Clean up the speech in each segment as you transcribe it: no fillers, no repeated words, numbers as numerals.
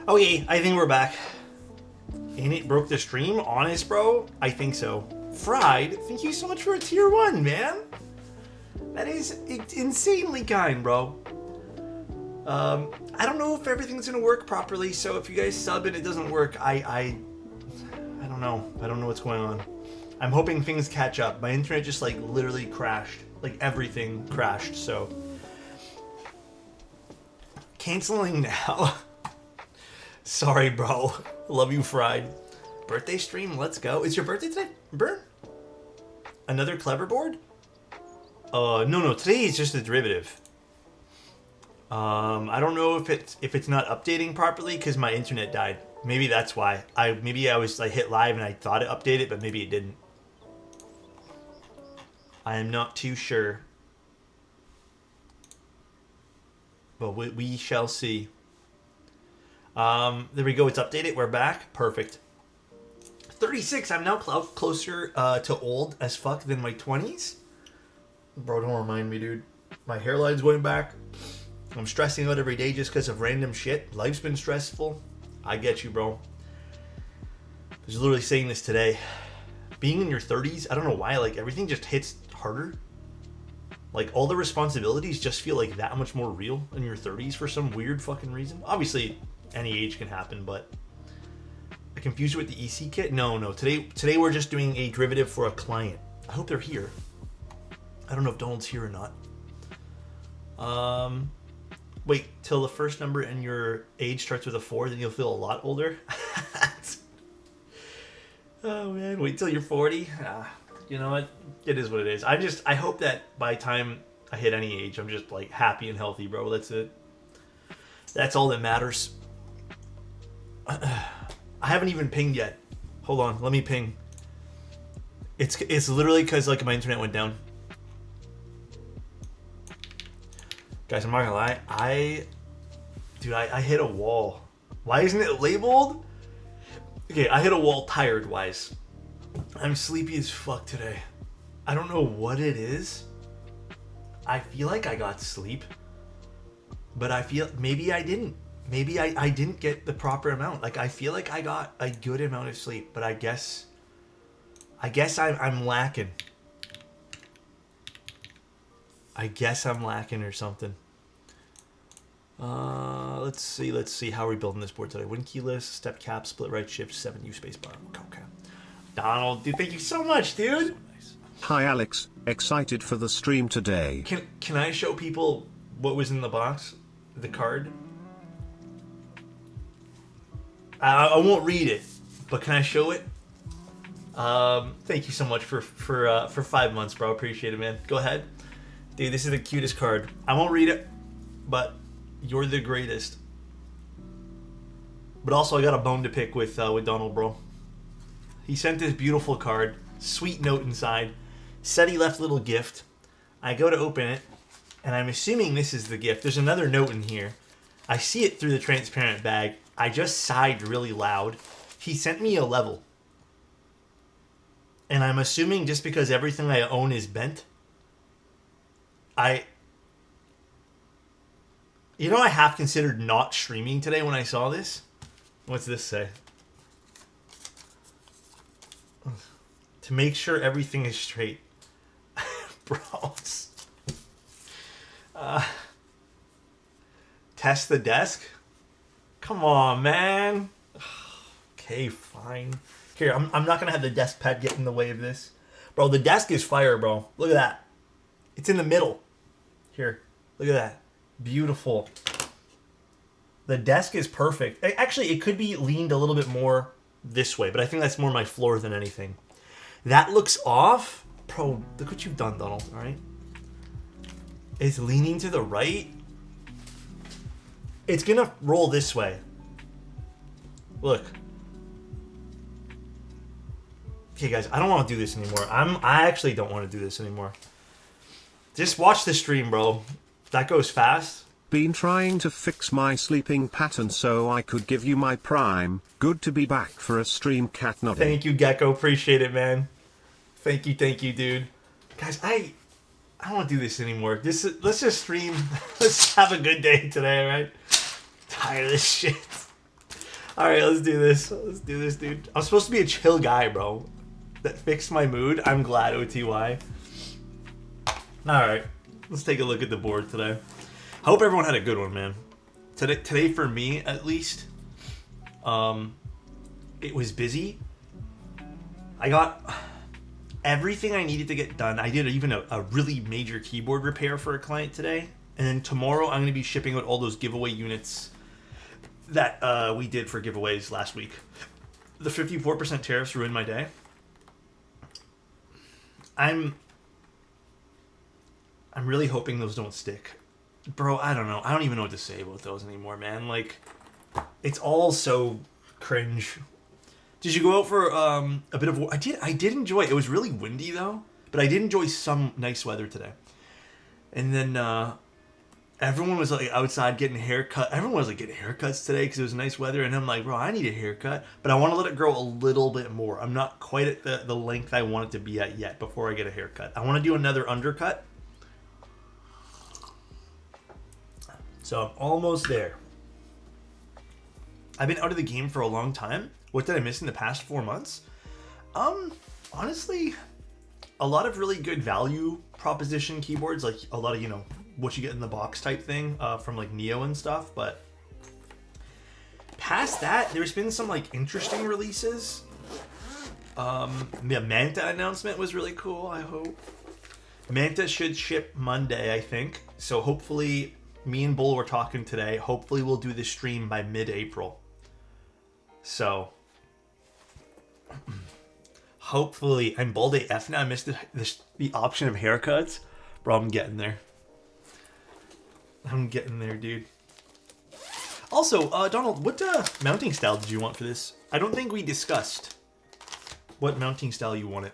Okay, I think we're back. And it broke the stream? Honest, bro? I think so. Fried, thank you so much for a tier 1, man. That is insanely kind, bro. I don't know if everything's gonna work properly, so if you guys sub and it doesn't work, I don't know. I don't know what's going on. I'm hoping things catch up. My internet just like literally crashed. Like everything crashed, so. Canceling now. Sorry, bro. Love you, Fried. Birthday stream, let's go. Is your birthday today, Burn? Another clever board? No, today is just a derivative. I don't know if it's not updating properly because my internet died. Maybe that's why. I hit live and I thought it updated, but maybe it didn't. I am not too sure. But we shall see. There we go. It's updated. We're back. Perfect. 36. I'm now closer to old as fuck than my 20s. Bro, don't remind me, dude. My hairline's going back. I'm stressing out every day just because of random shit. Life's been stressful. I get you, bro. I was literally saying this today. Being in your 30s, I don't know why, like, everything just hits harder. Like, all the responsibilities just feel like that much more real in your 30s for some weird fucking reason. Obviously, any age can happen, but I confused it with the EC kit? No. Today we're just doing a derivative for a client. I hope they're here. I don't know if Donald's here or not. Wait, till the first number in your age starts with a 4, then you'll feel a lot older? Oh, man. Wait till you're 40? You know what? It is what it is. I hope that by the time I hit any age, I'm just, like, happy and healthy, bro. That's it. That's all that matters. I haven't even pinged yet. Hold on. Let me ping. It's literally because, like, my internet went down. Guys, I'm not gonna lie. I hit a wall. Why isn't it labeled? Okay, I hit a wall tired-wise. I'm sleepy as fuck today. I don't know what it is. I feel like I got sleep. But I feel maybe I didn't. Maybe I didn't get the proper amount. Like, I feel like I got a good amount of sleep. But I guess I'm lacking. I guess I'm lacking or something. Let's see. How are we building this board today? Win key list, step cap, split right shift, 7U space bar. Okay. Donald, dude, thank you so much, dude. So nice. Hi, Alex. Excited for the stream today. Can I show people what was in the box? The card? I won't read it, but can I show it? Thank you so much for 5 months, bro. Appreciate it, man. Go ahead. Dude, this is the cutest card. I won't read it, but you're the greatest. But also, I got a bone to pick with Donald, bro. He sent this beautiful card, sweet note inside, said he left a little gift. I go to open it, and I'm assuming this is the gift. There's another note in here. I see it through the transparent bag. I just sighed really loud. He sent me a level. And I'm assuming just because everything I own is bent, I half considered not streaming today when I saw this. What's this say? To make sure everything is straight. Bro. Test the desk? Come on, man. Okay, fine. Here, I'm not going to have the desk pad get in the way of this. Bro, the desk is fire, bro. Look at that. It's in the middle. Here, look at that. Beautiful. The desk is perfect. Actually, it could be leaned a little bit more this way, but I think that's more my floor than anything. That looks off. Bro, look what you've done, Donald, all right? It's leaning to the right. It's going to roll this way. Look. Okay, guys, I don't want to do this anymore. I actually don't want to do this anymore. Just watch the stream, bro. That goes fast. Been trying to fix my sleeping pattern so I could give you my prime. Good to be back for a stream, cat nodding. Thank you, Gecko. Appreciate it, man. Thank you, dude. Guys, I don't want to do this anymore. Let's just stream. Let's have a good day today, all right? Tired of this shit. All right, let's do this. Let's do this, dude. I'm supposed to be a chill guy, bro. That fixed my mood. I'm glad, OTY. All right, let's take a look at the board today. I hope everyone had a good one, man. Today for me, at least, it was busy. I got everything I needed to get done. I did even a really major keyboard repair for a client today. And then tomorrow I'm going to be shipping out all those giveaway units that we did for giveaways last week. The 54% tariffs ruined my day. I'm really hoping those don't stick. Bro, I don't know. I don't even know what to say about those anymore, man. Like, it's all so cringe. Did you go out for a bit of... I did enjoy it. It was really windy, though. But I did enjoy some nice weather today. And then everyone was like outside getting a haircut. Everyone was like getting haircuts today because it was nice weather. And I'm like, bro, I need a haircut. But I want to let it grow a little bit more. I'm not quite at the length I want it to be at yet before I get a haircut. I want to do another undercut. So I'm almost there. I've been out of the game for a long time. What did I miss in the past 4 months? Honestly, a lot of really good value proposition keyboards, like a lot of, what you get in the box type thing from like Neo and stuff. But past that, there's been some like interesting releases. The Manta announcement was really cool, I hope. Manta should ship Monday, I think. So hopefully, me and Bull were talking today. Hopefully we'll do the stream by mid-April. So, hopefully, I'm Bold AF now. I missed the option of haircuts. Bro, I'm getting there. I'm getting there, dude. Also, Donald, what mounting style did you want for this? I don't think we discussed what mounting style you wanted.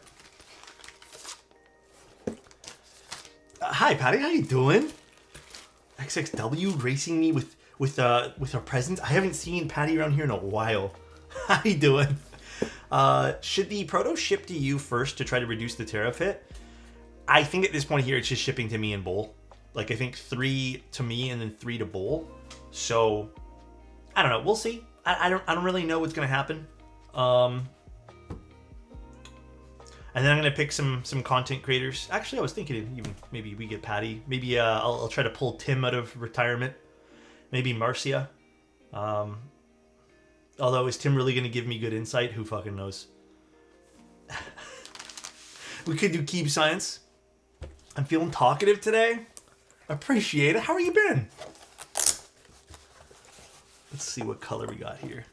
Hi, Patty. How you doing? XXW racing me with her presence. I haven't seen Patty around here in a while. How you doing? Should the proto ship to you first to try to reduce the tariff hit? I think at this point here it's just shipping to me and Bull. Like I think 3 to me and then 3 to Bull. So I don't know. We'll see. I don't really know what's gonna happen. And then I'm gonna pick some content creators. Actually, I was thinking even maybe we get Patty. Maybe I'll try to pull Tim out of retirement. Maybe Marcia. Although, is Tim really gonna give me good insight? Who fucking knows? We could do Keep Science. I'm feeling talkative today. Appreciate it. How are you been? Let's see what color we got here.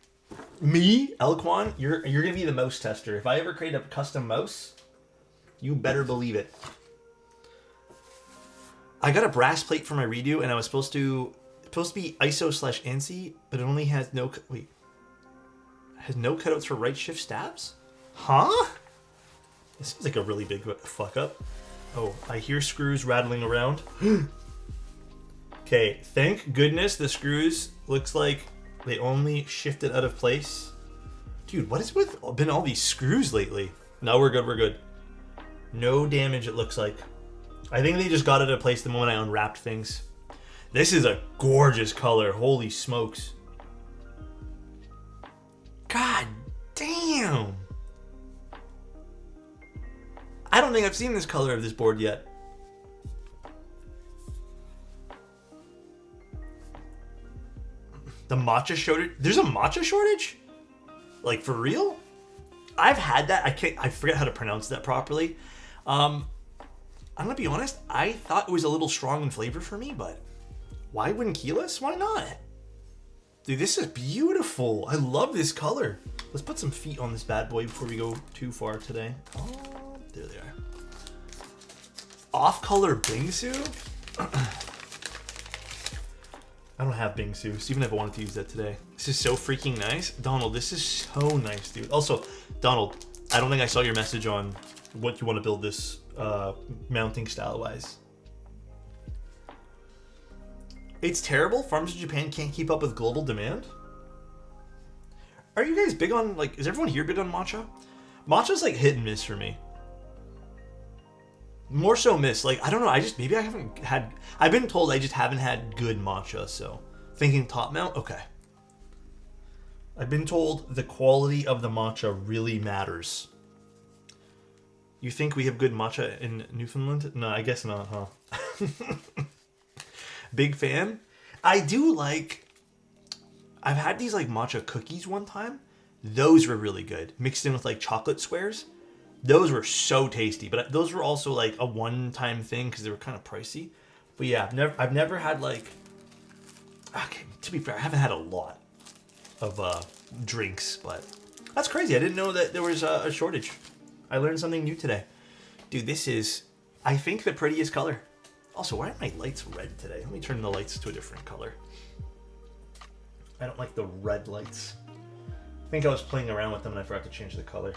Me, Elquan, you're gonna be the mouse tester. If I ever create a custom mouse, you better believe it. I got a brass plate for my redo, and I was supposed to be ISO/ANSI, but it only has no cutouts for right shift stabs. Huh? This seems like a really big fuck up. Oh, I hear screws rattling around. Okay, thank goodness the screws looks like they only shifted out of place. Dude, what is with been all these screws lately? No, we're good, we're good. No damage, it looks like. I think they just got it out of place the moment I unwrapped things. This is a gorgeous color. Holy smokes. God damn. I don't think I've seen this color of this board yet. The matcha shortage? There's a matcha shortage? Like, for real? I've had that. I forget how to pronounce that properly. I'm gonna be honest, I thought it was a little strong in flavor for me, but why wouldn't keyless? Why not? Dude, this is beautiful. I love this color. Let's put some feet on this bad boy before we go too far today. Oh, there they are. Off-color Bingsu? I don't have Bingsu, so even if I wanted to use that today. This is so freaking nice. Donald, this is so nice, dude. Also, Donald, I don't think I saw your message on what you want to build this mounting style-wise. It's terrible. Farms in Japan can't keep up with global demand. Are you guys big on, like, is everyone here big on matcha? Matcha's like hit and miss for me. More so miss. Like, I don't know. Maybe I haven't had... I've been told I just haven't had good matcha, so... Thinking top mount? Okay. I've been told the quality of the matcha really matters. You think we have good matcha in Newfoundland? No, I guess not, huh? Big fan. I do like... I've had these like matcha cookies one time. Those were really good. Mixed in with like chocolate squares. Those were so tasty. But those were also like a one-time thing because they were kind of pricey. But yeah, I've never had like... Okay, to be fair, I haven't had a lot of drinks, but that's crazy. I didn't know that there was a shortage. I learned something new today. Dude, this is, I think, the prettiest color. Also, why are my lights red today? Let me turn the lights to a different color. I don't like the red lights. I think I was playing around with them and I forgot to change the color.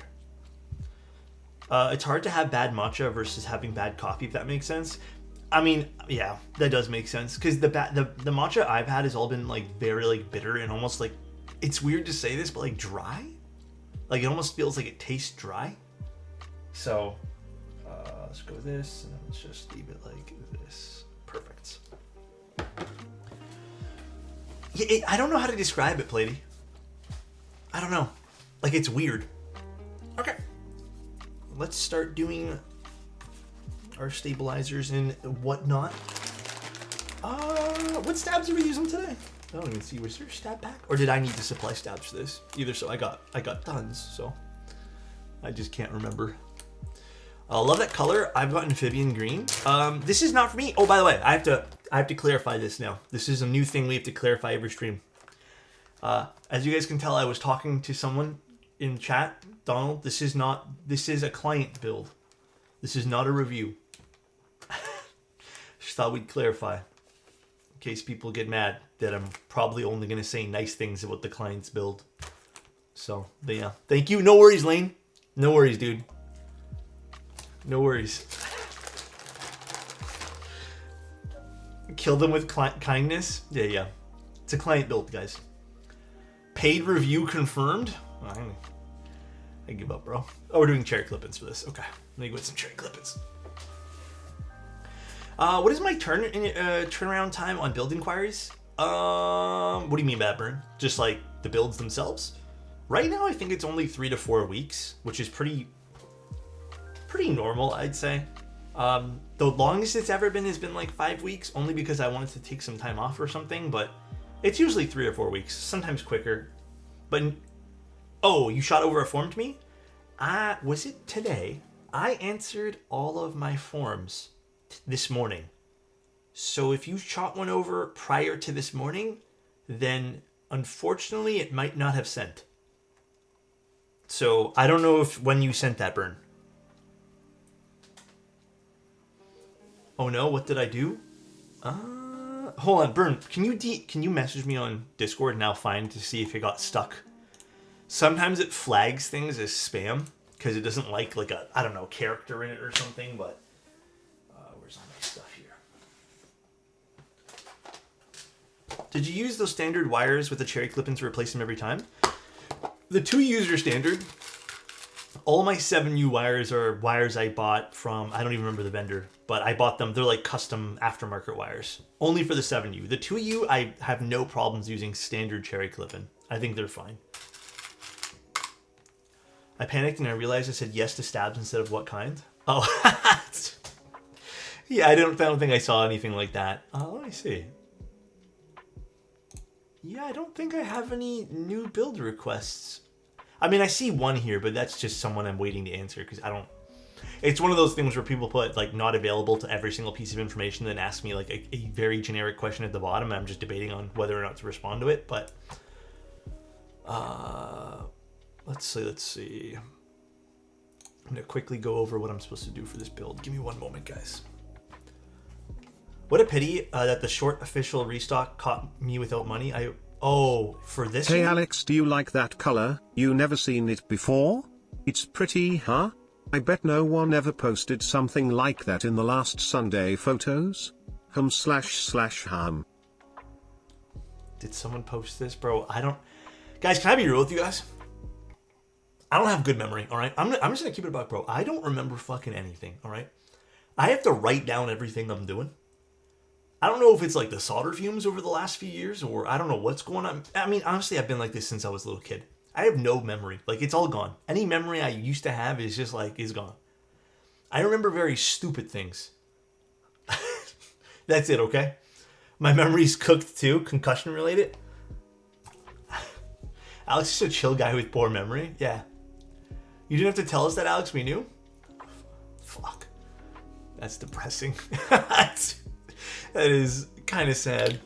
It's hard to have bad matcha versus having bad coffee, if that makes sense. I mean, yeah, that does make sense. Because the matcha I've had has all been like very like bitter and almost like, it's weird to say this, but like dry? Like it almost feels like it tastes dry. So, let's go with this, and then let's just leave it like this. Perfect. Yeah, I don't know how to describe it, Plady. I don't know. Like, it's weird. Okay. Let's start doing our stabilizers and whatnot. What stabs are we using today? I don't even see. Was there a stab pack? Or did I need to supply stabs for this? Either so, I got tons, so I just can't remember. I love that color. I've got amphibian green. This is not for me. Oh, by the way, I have to clarify this now. This is a new thing we have to clarify every stream. As you guys can tell, I was talking to someone in chat. Donald, this is a client build. This is not a review. Just thought we'd clarify. In case people get mad that I'm probably only going to say nice things about the client's build. So, but yeah. Thank you. No worries, Lane. No worries, dude. No worries. Kill them with kindness? Yeah. It's a client build, guys. Paid review confirmed? I give up, bro. Oh, we're doing cherry clippings for this. Okay. Let me go with some cherry clippings. What is my turnaround time on build inquiries? What do you mean by that, Burn? Just like the builds themselves? Right now, I think it's only 3 to 4 weeks, which is pretty normal, I'd say. The longest it's ever been has been like 5 weeks, only because I wanted to take some time off or something, but it's usually 3 or 4 weeks, sometimes quicker. But, oh, you shot over a form to me? Was it today? I answered all of my forms this morning. So if you shot one over prior to this morning, then unfortunately it might not have sent. So I don't know when you sent that, Burn. Oh no, what did I do? Hold on, Burn. Can you message me on Discord now? Find to see if it got stuck. Sometimes it flags things as spam because it doesn't like a, I don't know, character in it or something. But where's all my stuff here? Did you use those standard wires with the cherry clip-in to replace them every time? The 2-user standard. All my 7U wires are wires I bought from, I don't even remember the vendor, but I bought them. They're like custom aftermarket wires. Only for the 7U. The 2U, I have no problems using standard cherry clip-in. I think they're fine. I panicked and I realized I said yes to stabs instead of what kind. Oh, yeah, I don't think I saw anything like that. Let me see. Yeah, I don't think I have any new build requests. I mean, I see one here, but that's just someone I'm waiting to answer because I don't... It's one of those things where people put, like, not available to every single piece of information, then ask me, like, a very generic question at the bottom, and I'm just debating on whether or not to respond to it, but... Let's see. I'm going to quickly go over what I'm supposed to do for this build. Give me one moment, guys. What a pity that the short official restock caught me without money. Oh, for this Hey one? Alex, do you like that color? You never seen it before? It's pretty, huh? I bet no one ever posted something like that in the last Sunday photos. Hum/hum. Did someone post this? Bro, I don't... Guys, can I be real with you guys? I don't have good memory, all right? I'm just going to keep it a buck, bro. I don't remember fucking anything, all right? I have to write down everything I'm doing. I don't know if it's like the solder fumes over the last few years, or I don't know what's going on. I mean, honestly, I've been like this since I was a little kid. I have no memory. Like, it's all gone. Any memory I used to have is just like, is gone. I remember very stupid things. That's it, okay? My memory's cooked too, concussion related. Alex is a chill guy with poor memory. Yeah. You didn't have to tell us that, Alex. We knew. Fuck. That's depressing. That is kind of sad.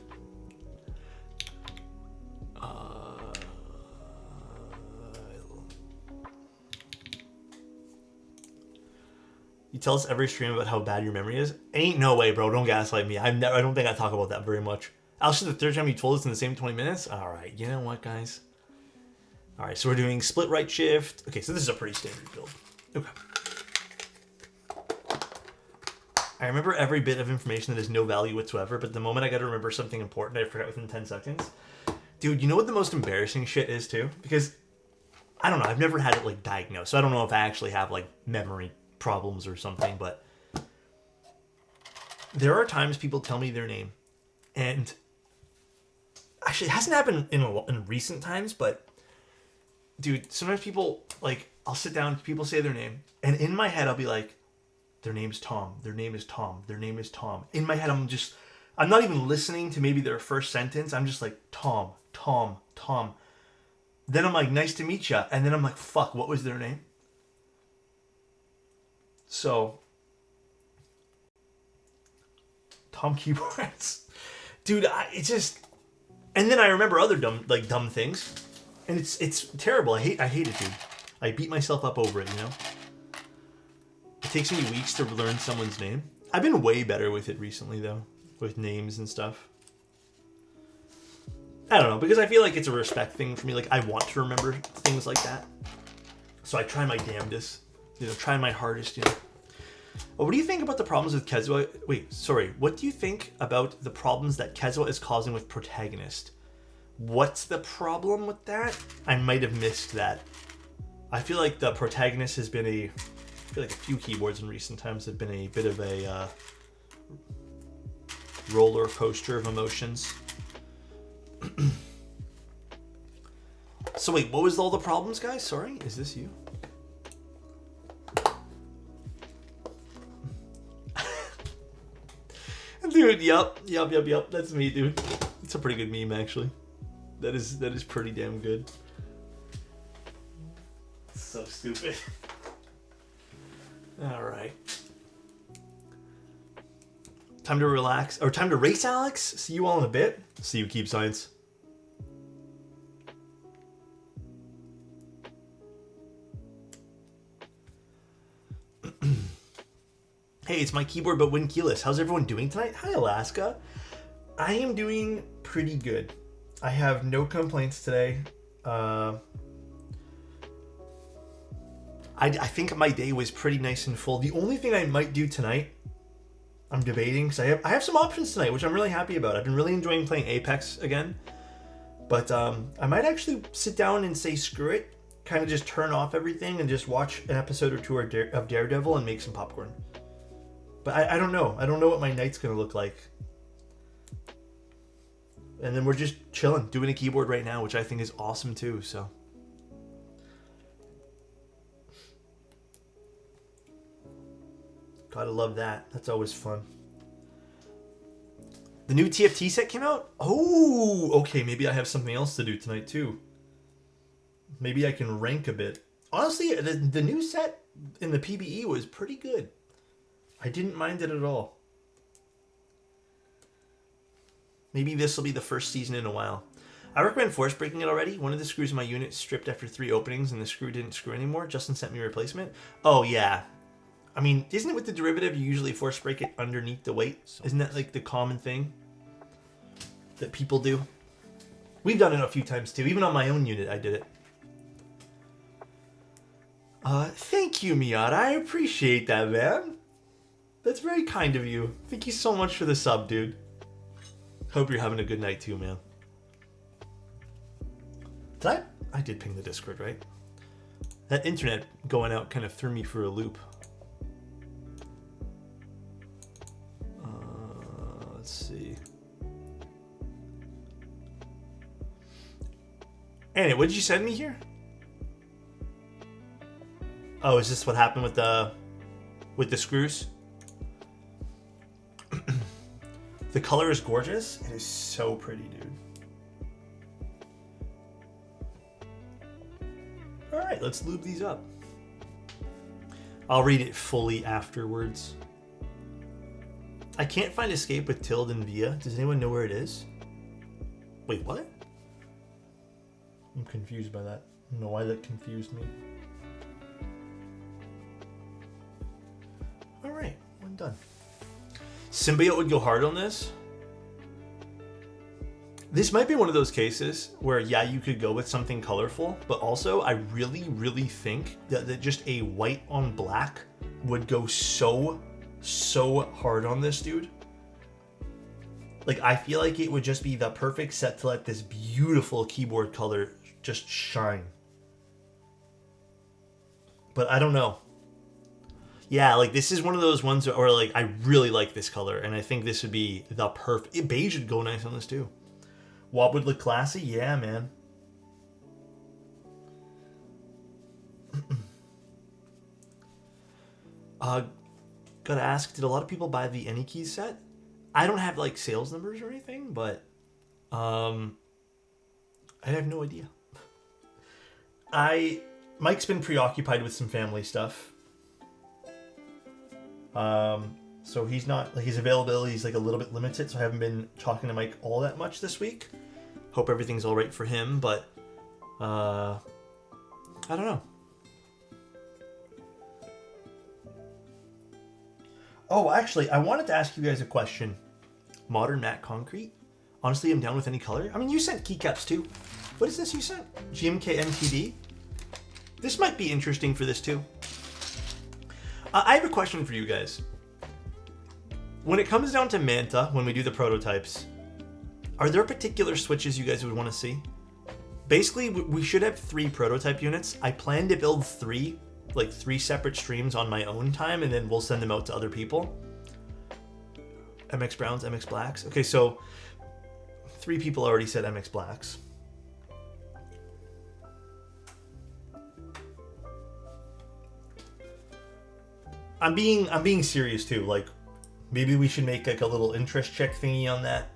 You tell us every stream about how bad your memory is. Ain't no way, bro. Don't gaslight me. I don't think I talk about that very much. Alex, the third time you told us in the same 20 minutes. All right. You know what, guys? All right. So we're doing split right shift. Okay. So this is a pretty standard build. Okay. I remember every bit of information that has no value whatsoever, but the moment I got to remember something important, I forgot within 10 seconds. Dude, you know what the most embarrassing shit is too? Because I don't know. I've never had it like diagnosed, so I don't know if I actually have like memory problems or something, but there are times people tell me their name, and actually it hasn't happened in recent times, but dude, sometimes people, like, I'll sit down, people say their name, and in my head I'll be like, their name's Tom, their name is Tom, their name is Tom. In my head I'm not even listening to maybe their first sentence. I'm just like, Tom, Tom, Tom. Then I'm like, nice to meet ya, and then I'm like, fuck, what was their name? So, Tom keyboards, dude. It's just, and then I remember other dumb things, and it's terrible. I hate it, dude. I beat myself up over it. You know, it takes me weeks to learn someone's name. I've been way better with it recently, though, with names and stuff. I don't know, because I feel like it's a respect thing for me. Like, I want to remember things like that, so I try my damnedest. You know, try my hardest, you know. What do you think about the problems with Kezwa? Wait, sorry. What do you think about the problems that Kezwa is causing with Protagonist? What's the problem with that? I might have missed that. I feel like the Protagonist has been I feel like a few keyboards in recent times have been a bit of a roller coaster of emotions. So wait, what was all the problems, guys? Sorry, is this you? Dude, yep. That's me, dude. It's a pretty good meme, actually. That is pretty damn good. So stupid. All right. Time to relax, or time to race, Alex. See you all in a bit. See you, Keep Science. Hey, it's my keyboard but win keyless. How's everyone doing tonight? Hi, Alaska. I am doing pretty good. I have no complaints today. I think my day was pretty nice and full. The only thing I might do tonight, I'm debating, because I have some options tonight, which I'm really happy about. I've been really enjoying playing Apex again. But I might actually sit down and say screw it, kind of just turn off everything and just watch an episode or two of Daredevil and make some popcorn. But I don't know. I don't know what my night's going to look like. And then we're just chilling, doing a keyboard right now, which I think is awesome too, so. Gotta love that. That's always fun. The new TFT set came out? Oh, okay. Maybe I have something else to do tonight too. Maybe I can rank a bit. Honestly, the new set in the PBE was pretty good. I didn't mind it at all. Maybe this will be the first season in a while. I recommend force breaking it already. One of the screws in my unit stripped after 3 openings and the screw didn't screw anymore. Justin sent me a replacement. Oh, yeah. I mean, isn't it with the derivative you usually force break it underneath the weight? Isn't that like the common thing that people do? We've done it a few times too. Even on my own unit, I did it. Thank you, Miata. I appreciate that, man. That's very kind of you. Thank you so much for the sub, dude. Hope you're having a good night too, man. I did ping the Discord, right? That internet going out kind of threw me for a loop. Let's see. Anyway, what did you send me here? Oh, is this what happened with the screws? The color is gorgeous. It is so pretty, dude. All right, let's lube these up. I'll read it fully afterwards. I can't find escape with tilde and via. Does anyone know where it is? Wait, what? I'm confused by that. I don't know why that confused me. All right, I'm done. Symbiote would go hard on this. This might be one of those cases where, yeah, you could go with something colorful, but also I really, really think that just a white on black would go so hard on this dude. Like, I feel like it would just be the perfect set to let this beautiful keyboard color just shine. But I don't know. Yeah, like this is one of those ones where like I really like this color, and I think this would be the perfect. Beige would go nice on this too. Wob would look classy, yeah, man. Gotta ask, did a lot of people buy the Any Keys set? I don't have like sales numbers or anything, but I have no idea. Mike's been preoccupied with some family stuff. So he's not, like, his availability is like a little bit limited, so I haven't been talking to Mike all that much this week. Hope everything's all right for him, but I don't know. Oh, actually, I wanted to ask you guys a question. Modern matte concrete? Honestly, I'm down with any color. I mean, you sent keycaps too. What is this you sent? GMK MTD? This might be interesting for this too. I have a question for you guys. When it comes down to Manta, when we do the prototypes, are there particular switches you guys would want to see? Basically, we should have 3 prototype units. I plan to build 3 separate streams on my own time, and then we'll send them out to other people. MX Browns, MX Blacks. Okay, so 3 people already said MX Blacks. I'm being serious too. Like, maybe we should make like a little interest check thingy on that.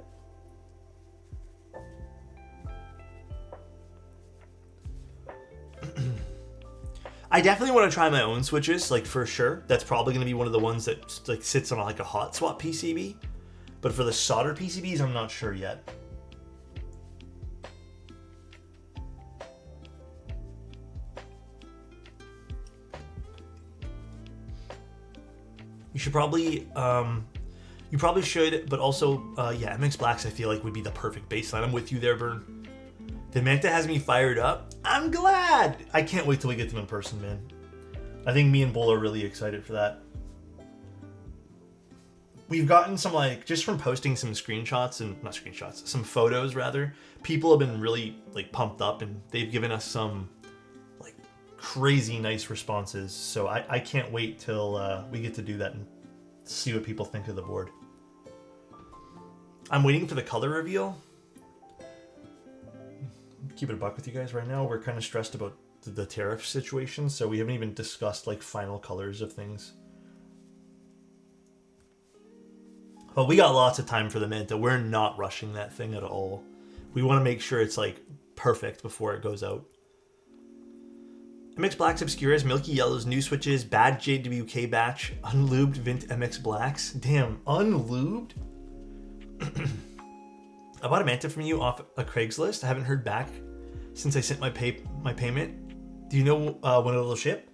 I definitely want to try my own switches, like, for sure. That's probably going to be one of the ones that like sits on like a hot swap PCB. But for the solder PCBs, I'm not sure yet. You should probably, you probably should, but also, yeah, MX Blacks I feel like would be the perfect baseline. I'm with you there, Burn. The Manta has me fired up. I'm glad. I can't wait till we get them in person, man. I think me and Bull are really excited for that. We've gotten some, like, just from posting some screenshots, and not screenshots, some photos rather, people have been really like pumped up, and they've given us some like crazy nice responses. So I can't wait till we get to do that and see what people think of the board. I'm waiting for the color reveal. Keep it a buck with you guys right now. We're kind of stressed about the tariff situation, so we haven't even discussed like final colors of things. But we got lots of time for the Manta. We're not rushing that thing at all. We want to make sure it's like perfect before it goes out. MX Blacks Obscuras, Milky Yellows, New Switches, Bad JWK Batch, Unlubed Vint MX Blacks. Damn, unlubed? I bought a Manta from you off a Craigslist. I haven't heard back since I sent my payment. Do you know when it'll ship?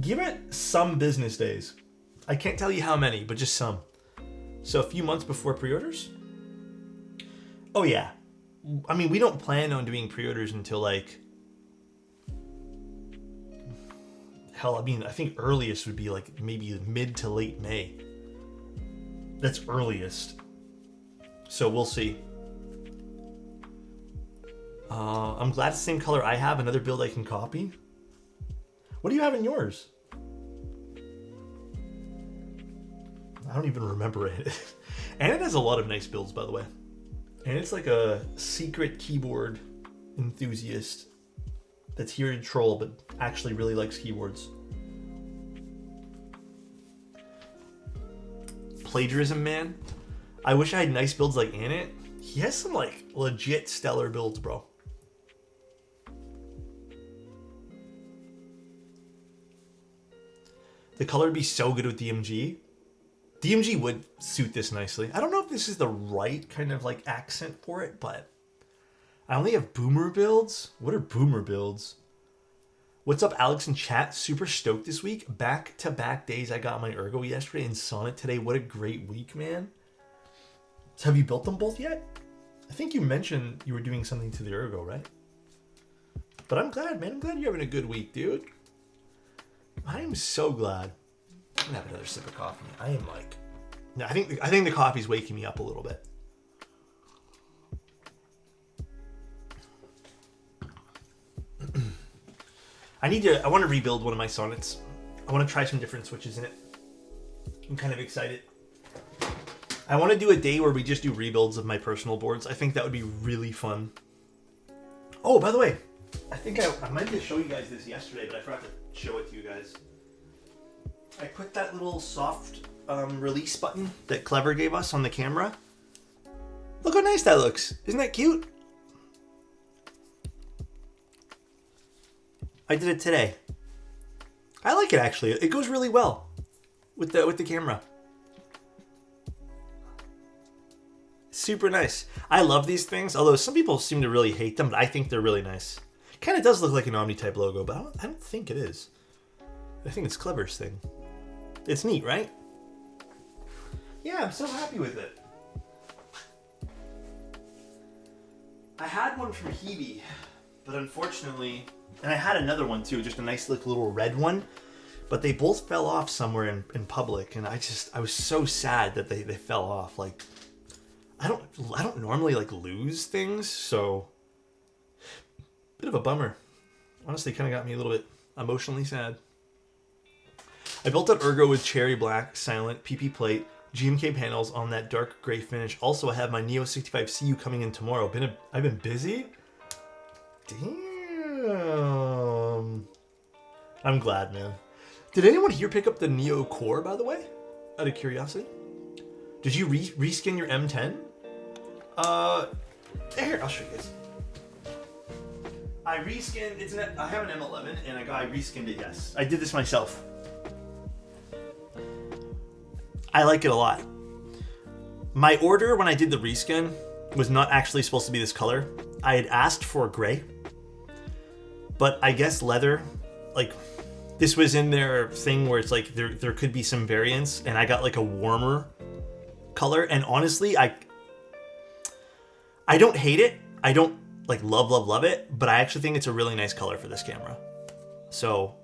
Give it some business days. I can't tell you how many, but just some. So a few months before pre-orders? Oh yeah. I mean, we don't plan on doing pre-orders until like... Hell, I mean, I think earliest would be like maybe mid to late May. That's earliest. So we'll see. I'm glad it's the same color I have. Another build I can copy. What do you have in yours? I don't even remember it. And it has a lot of nice builds, by the way. And it's like a secret keyboard enthusiast that's here to troll, but actually really likes keyboards. Plagiarism man. I wish I had nice builds like Anit. He has some like legit stellar builds, bro. The color would be so good with DMG. DMG would suit this nicely. I don't know if this is the right kind of like accent for it, but I only have boomer builds. What are boomer builds? What's up, Alex in chat? Super stoked this week. Back-to-back days. I got my Ergo yesterday and Sonnet today. What a great week, man. So have you built them both yet? I think you mentioned you were doing something to the Ergo, right? But I'm glad, man. I'm glad you're having a good week, dude. I am so glad. I'm gonna have another sip of coffee. I am like, I think the coffee's waking me up a little bit. I want to rebuild one of my Sonnets. I want to try some different switches in it. I'm kind of excited. I want to do a day where we just do rebuilds of my personal boards. I think that would be really fun. Oh, by the way, I think I meant to show you guys this yesterday, but I forgot to show it to you guys. I put that little soft release button that Clever gave us on the camera. Look how nice that looks. Isn't that cute? I did it today. I like it actually. It goes really well with the camera. Super nice. I love these things, although some people seem to really hate them, but I think they're really nice. Kind of does look like an Omni-type logo, but I don't think it is. I think it's Clever's thing. It's neat, right? Yeah, I'm so happy with it. I had one from Hebe, but unfortunately, and I had another one too, just a nice little red one, but they both fell off somewhere in public, and I was so sad that they fell off. Like, I don't normally like lose things, so bit of a bummer. Honestly, kind of got me a little bit emotionally sad. I built up Ergo with cherry black, silent, PP plate, GMK panels on that dark gray finish. Also, I have my Neo 65 CU coming in tomorrow. I've been busy? Damn. I'm glad, man. Did anyone here pick up the Neo Core, by the way? Out of curiosity? Did you reskin your M10? Here, I'll show you guys. I reskinned, I have an M11 and I reskinned it, yes. I did this myself. I like it a lot. My order when I did the reskin was not actually supposed to be this color. I had asked for gray, but I guess leather, like this was in their thing where it's like there could be some variance, and I got like a warmer color. And honestly, I don't hate it. I don't like love it, but I actually think it's a really nice color for this camera. So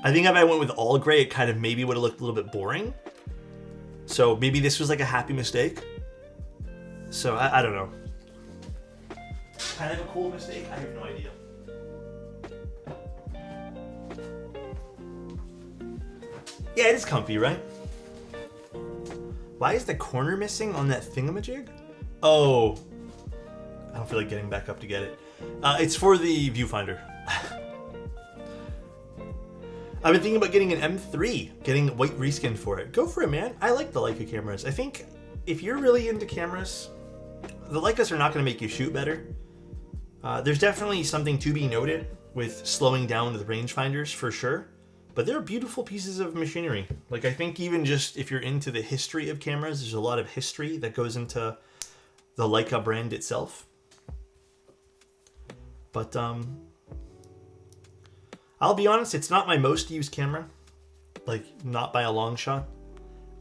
I think if I went with all gray, it kind of maybe would have looked a little bit boring. So maybe this was like a happy mistake. So I don't know. Kind of a cool mistake? I have no idea. Yeah, it is comfy, right? Why is the corner missing on that thingamajig? Oh, I don't feel like getting back up to get it. It's for the viewfinder. I've been thinking about getting an M3, getting white reskin for it. Go for it, man. I like the Leica cameras. I think if you're really into cameras, the Leicas are not going to make you shoot better. There's definitely something to be noted with slowing down the rangefinders for sure, but they're beautiful pieces of machinery. Like, I think even just if you're into the history of cameras, there's a lot of history that goes into the Leica brand itself. But I'll be honest, it's not my most used camera, like not by a long shot.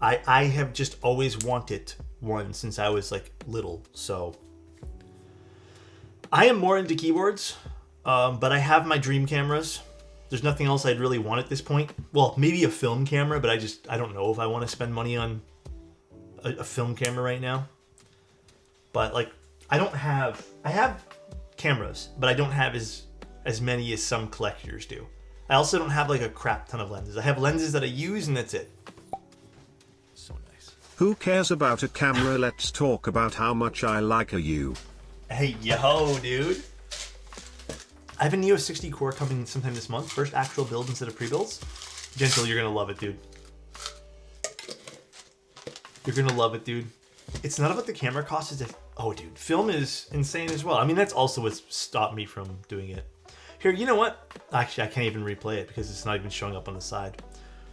I have just always wanted one since I was like little, so I am more into keyboards, but I have my dream cameras. There's nothing else I'd really want at this point. Well, maybe a film camera, but I don't know if I want to spend money on a film camera right now. But like, I have cameras, but I don't have as many as some collectors do. I also don't have like a crap ton of lenses. I have lenses that I use and that's it. So nice. Who cares about a camera? Let's talk about how much I like you. Hey, yo, dude. I have a Neo 60 core coming sometime this month. First actual build instead of pre-builds. Gentle, you're gonna love it, dude. You're gonna love it, dude. It's not about the camera cost. It's oh, dude, film is insane as well. I mean, that's also what's stopped me from doing it. Here, you know what? Actually, I can't even replay it because it's not even showing up on the side.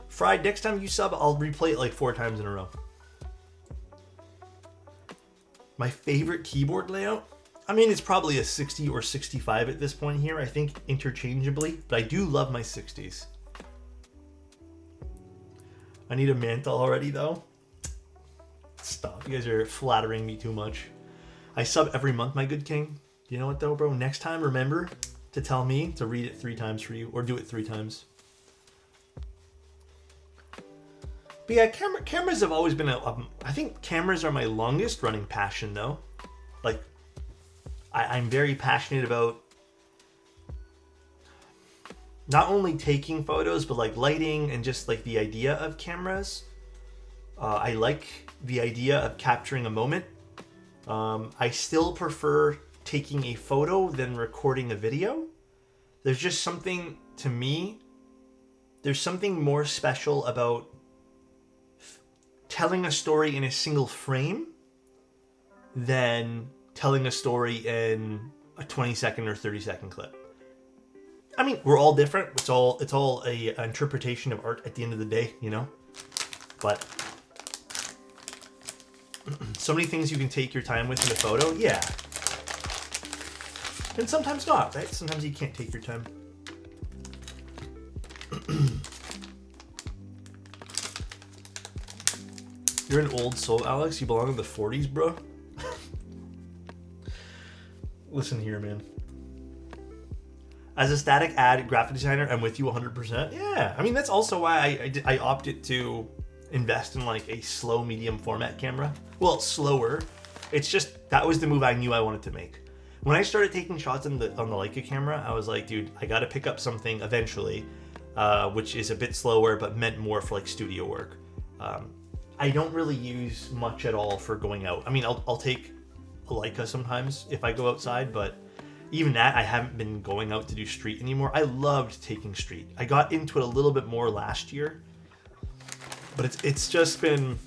Fried, next time you sub, I'll replay it like 4 times in a row. My favorite keyboard layout? I mean, it's probably a 60 or 65 at this point here, I think, interchangeably. But I do love my 60s. I need a Manta already, though. Stop. You guys are flattering me too much. I sub every month, my good king. You know what, though, bro? Next time, remember to tell me to read it 3 times for you. Or do it 3 times. But yeah, cameras have always been I think cameras are my longest running passion, though. Like, I'm very passionate about not only taking photos, but like lighting and just like the idea of cameras. I like the idea of capturing a moment. I still prefer taking a photo than recording a video. There's just something, to me, there's something more special about telling a story in a single frame than telling a story in a 20-second or 30-second clip. I mean, we're all different. It's all a interpretation of art at the end of the day, you know? But so many things you can take your time with in a photo, yeah. And sometimes not, right? Sometimes you can't take your time. You're an old soul, Alex. You belong in the 40s, bro. Listen here, man. As a static ad graphic designer, I'm with you 100%. Yeah, I mean, that's also why I opted to invest in like a slow medium format camera. Well, slower. It's just, that was the move I knew I wanted to make. When I started taking shots on the Leica camera, I was like, dude, I got to pick up something eventually, which is a bit slower, but meant more for like studio work. I don't really use much at all for going out. I mean, I'll take a Leica sometimes if I go outside, but even that, I haven't been going out to do street anymore. I loved taking street. I got into it a little bit more last year, but it's just been,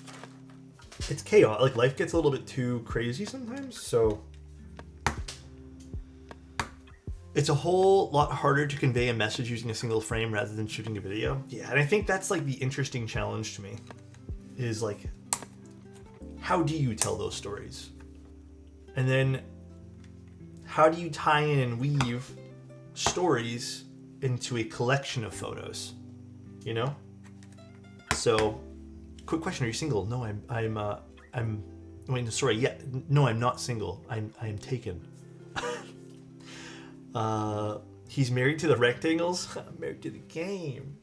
it's chaos. Like, life gets a little bit too crazy sometimes, so it's a whole lot harder to convey a message using a single frame rather than shooting a video. Yeah, and I think that's like the interesting challenge to me, is like, how do you tell those stories? And then how do you tie in and weave stories into a collection of photos? You know? So, quick question: are you single? No, I'm. Wait, sorry. Yeah, no, I'm not single. I'm taken. He's married to the rectangles. I'm married to the game.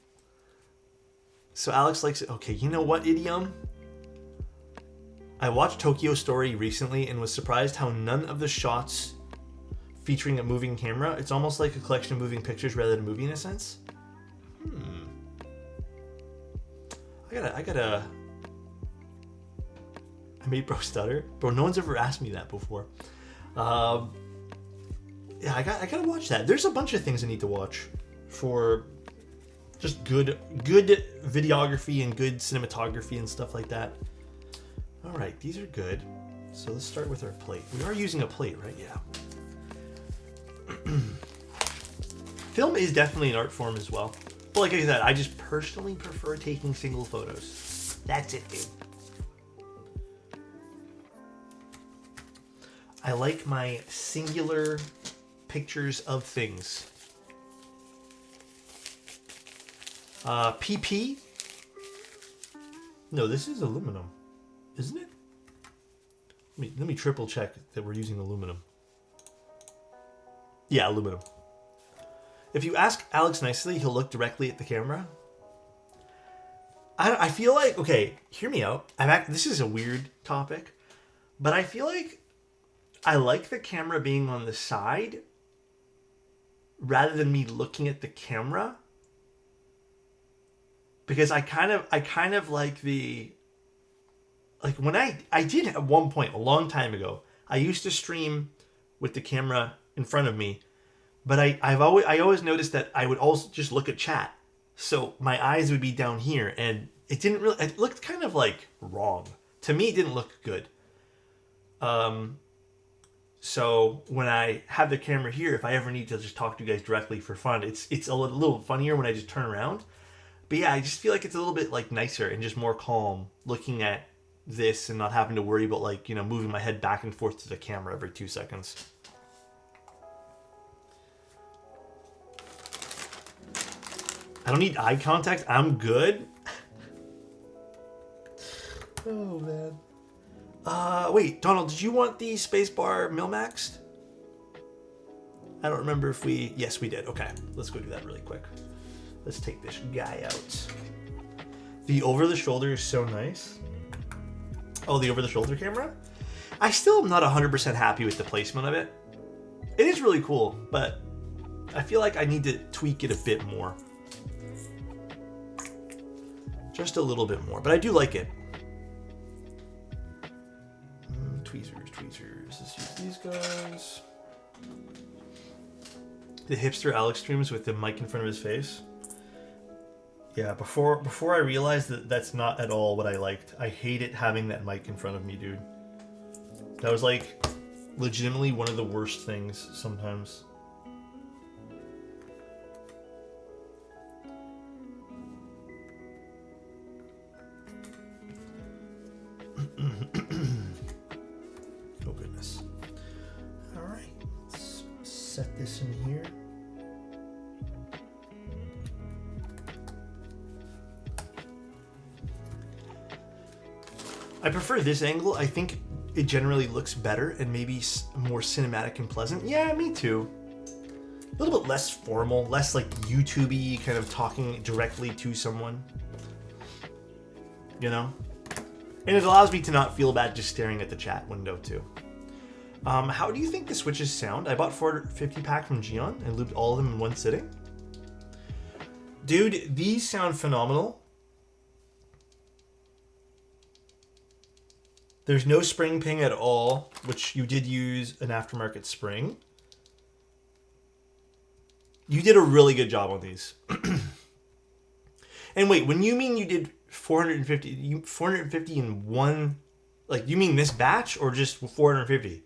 So Alex likes it. Okay, you know what, idiom? I watched Tokyo Story recently and was surprised how none of the shots featuring a moving camera. It's almost like a collection of moving pictures rather than a movie in a sense. I made bro stutter. Bro, no one's ever asked me that before. Yeah, I gotta watch that. There's a bunch of things I need to watch for just good videography and good cinematography and stuff like that. All right, these are good. So let's start with our plate. We are using a plate, right? Yeah. Film is definitely an art form as well. But like I said, I just personally prefer taking single photos. That's it, dude. I like my singular pictures of things. PP? No, this is aluminum, isn't it? Let me triple check that we're using aluminum. Yeah, aluminum. If you ask Alex nicely, he'll look directly at the camera. I feel like, okay, hear me out. This is a weird topic, but I feel like I like the camera being on the side rather than me looking at the camera, because I kind of like the like when I did at one point a long time ago, I used to stream with the camera in front of me, but I always noticed that I would also just look at chat. So my eyes would be down here, and it looked kind of like wrong. To me, it didn't look good. So when I have the camera here, if I ever need to just talk to you guys directly for fun, it's a little funnier when I just turn around. But yeah, I just feel like it's a little bit like nicer and just more calm looking at this and not having to worry about like, you know, moving my head back and forth to the camera every 2 seconds. I don't need eye contact. I'm good. Oh, man. Wait, Donald, did you want the spacebar mil-maxed? I don't remember if we... Yes, we did. Okay, let's go do that really quick. Let's take this guy out. The over-the-shoulder is so nice. Oh, the over-the-shoulder camera? I still am not 100% happy with the placement of it. It is really cool, but I feel like I need to tweak it a bit more. Just a little bit more, but I do like it. Tweezers. Let's use these guys. The hipster Alex streams with the mic in front of his face. Yeah, before I realized that that's not at all what I liked. I hated having that mic in front of me, dude. That was like legitimately one of the worst things sometimes. Oh goodness. All right, let's set this in here. I prefer this angle. I think it generally looks better and maybe more cinematic and pleasant. Yeah, me too. A little bit less formal, less like YouTube-y, kind of talking directly to someone. You know? And it allows me to not feel bad just staring at the chat window too. How do you think the switches sound? I bought 450 pack from Gion and looped all of them in one sitting. Dude, these sound phenomenal. There's no spring ping at all, which you did use an aftermarket spring. You did a really good job on these. And wait, when you mean you did 450 in one, like you mean this batch or just 450?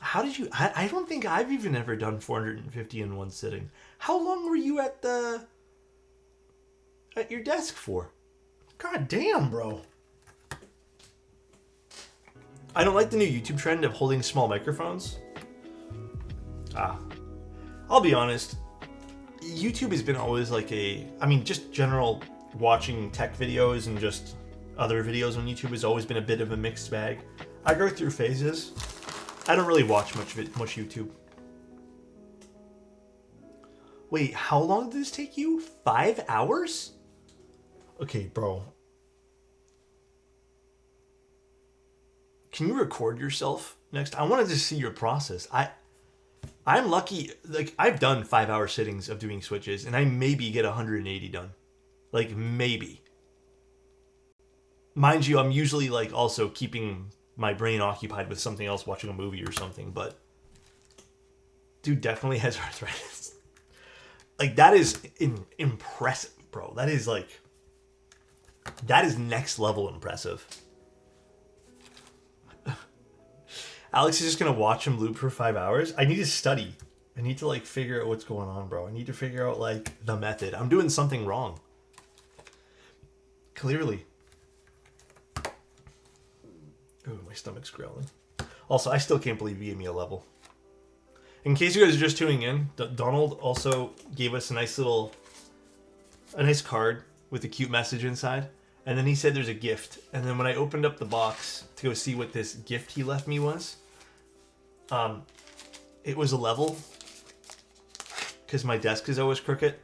How did you, I don't think I've even ever done 450 in one sitting. How long were you at your desk for? God damn, bro. I don't like the new YouTube trend of holding small microphones. I'll be honest. YouTube has been always like just general watching tech videos and just other videos on YouTube has always been a bit of a mixed bag. I go through phases. I don't really watch much YouTube. Wait, how long did this take you? 5 hours? Okay, bro. Can you record yourself next? I wanted to see your process. I'm lucky. Like I've done 5-hour sittings of doing switches, and I maybe get 180 done. Like maybe. Mind you, I'm usually like also keeping my brain occupied with something else, watching a movie or something. But dude definitely has arthritis. Like that is impressive, bro. That is next level impressive. Alex is just gonna watch him loop for 5 hours. I need to study. I need to like figure out what's going on, bro. I need to figure out like the method. I'm doing something wrong. Clearly. Oh, my stomach's growling. Also, I still can't believe you gave me a level. In case you guys are just tuning in, Donald also gave us a nice card with a cute message inside. And then he said there's a gift. And then when I opened up the box to go see what this gift he left me was, it was a level. Because my desk is always crooked.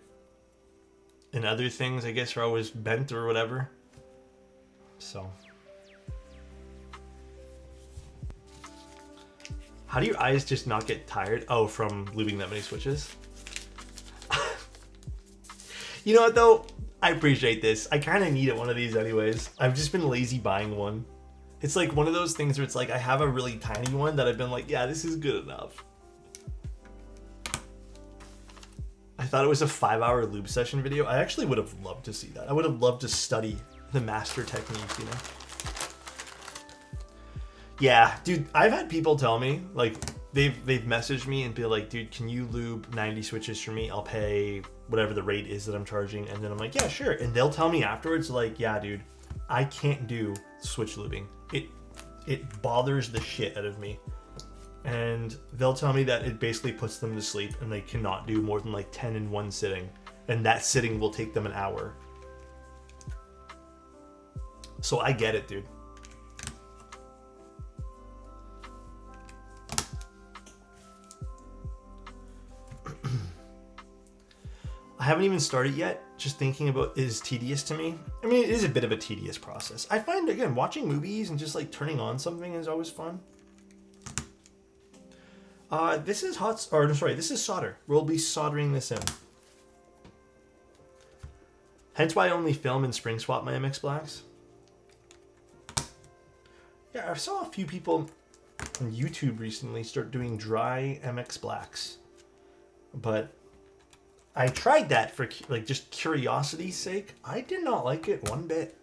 And other things, I guess, are always bent or whatever. So. How do your eyes just not get tired? Oh, from lubing that many switches? You know what, though? I appreciate this. I kind of need one of these anyways. I've just been lazy buying one. It's like one of those things where it's like I have a really tiny one that I've been like, yeah, this is good enough. I thought it was a 5-hour lube session video. I actually would have loved to see that. I would have loved to study the master techniques, you know? Yeah, dude, I've had people tell me, like, they've messaged me and be like, dude, can you lube 90 switches for me? I'll pay whatever the rate is that I'm charging. And then I'm like, yeah, sure. And they'll tell me afterwards, like, yeah, dude, I can't do switch lubing. It bothers the shit out of me. And they'll tell me that it basically puts them to sleep and they cannot do more than like 10 in one sitting. And that sitting will take them an hour. So I get it, dude. I haven't even started yet. Just thinking about it is tedious to me. I mean, it is a bit of a tedious process. I find, again, watching movies and just like turning on something is always fun. This is this is solder. We'll be soldering this in. Hence why I only film and spring swap my MX Blacks. Yeah, I saw a few people on YouTube recently start doing dry MX Blacks. But I tried that for like just curiosity's sake. I did not like it one bit.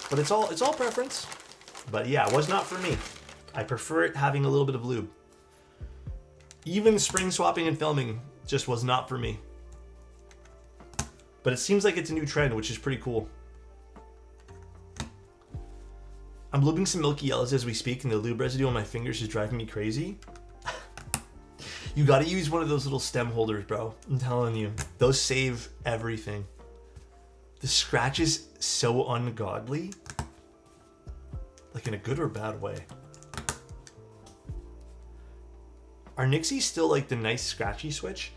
But it's all preference. But yeah, it was not for me. I prefer it having a little bit of lube. Even spring swapping and filming just was not for me. But it seems like it's a new trend, which is pretty cool. I'm lubing some milky yellows as we speak, and the lube residue on my fingers is driving me crazy. You gotta use one of those little stem holders, bro. I'm telling you. Those save everything. The scratch is so ungodly. Like in a good or bad way. Are Nixies still like the nice scratchy switch?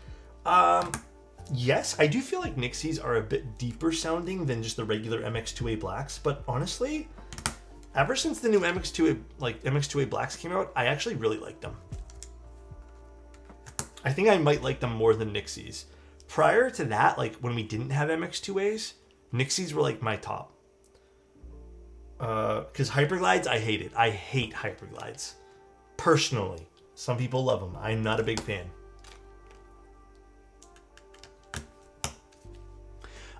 Yes, I do feel like Nixies are a bit deeper sounding than just the regular MX2A Blacks, but honestly, ever since the new MX2A Blacks came out, I actually really like them. I think I might like them more than Nixies. Prior to that, like when we didn't have MX2As, Nixies were like my top. Because Hyperglides, I hate it. I hate Hyperglides. Personally. Some people love them. I'm not a big fan.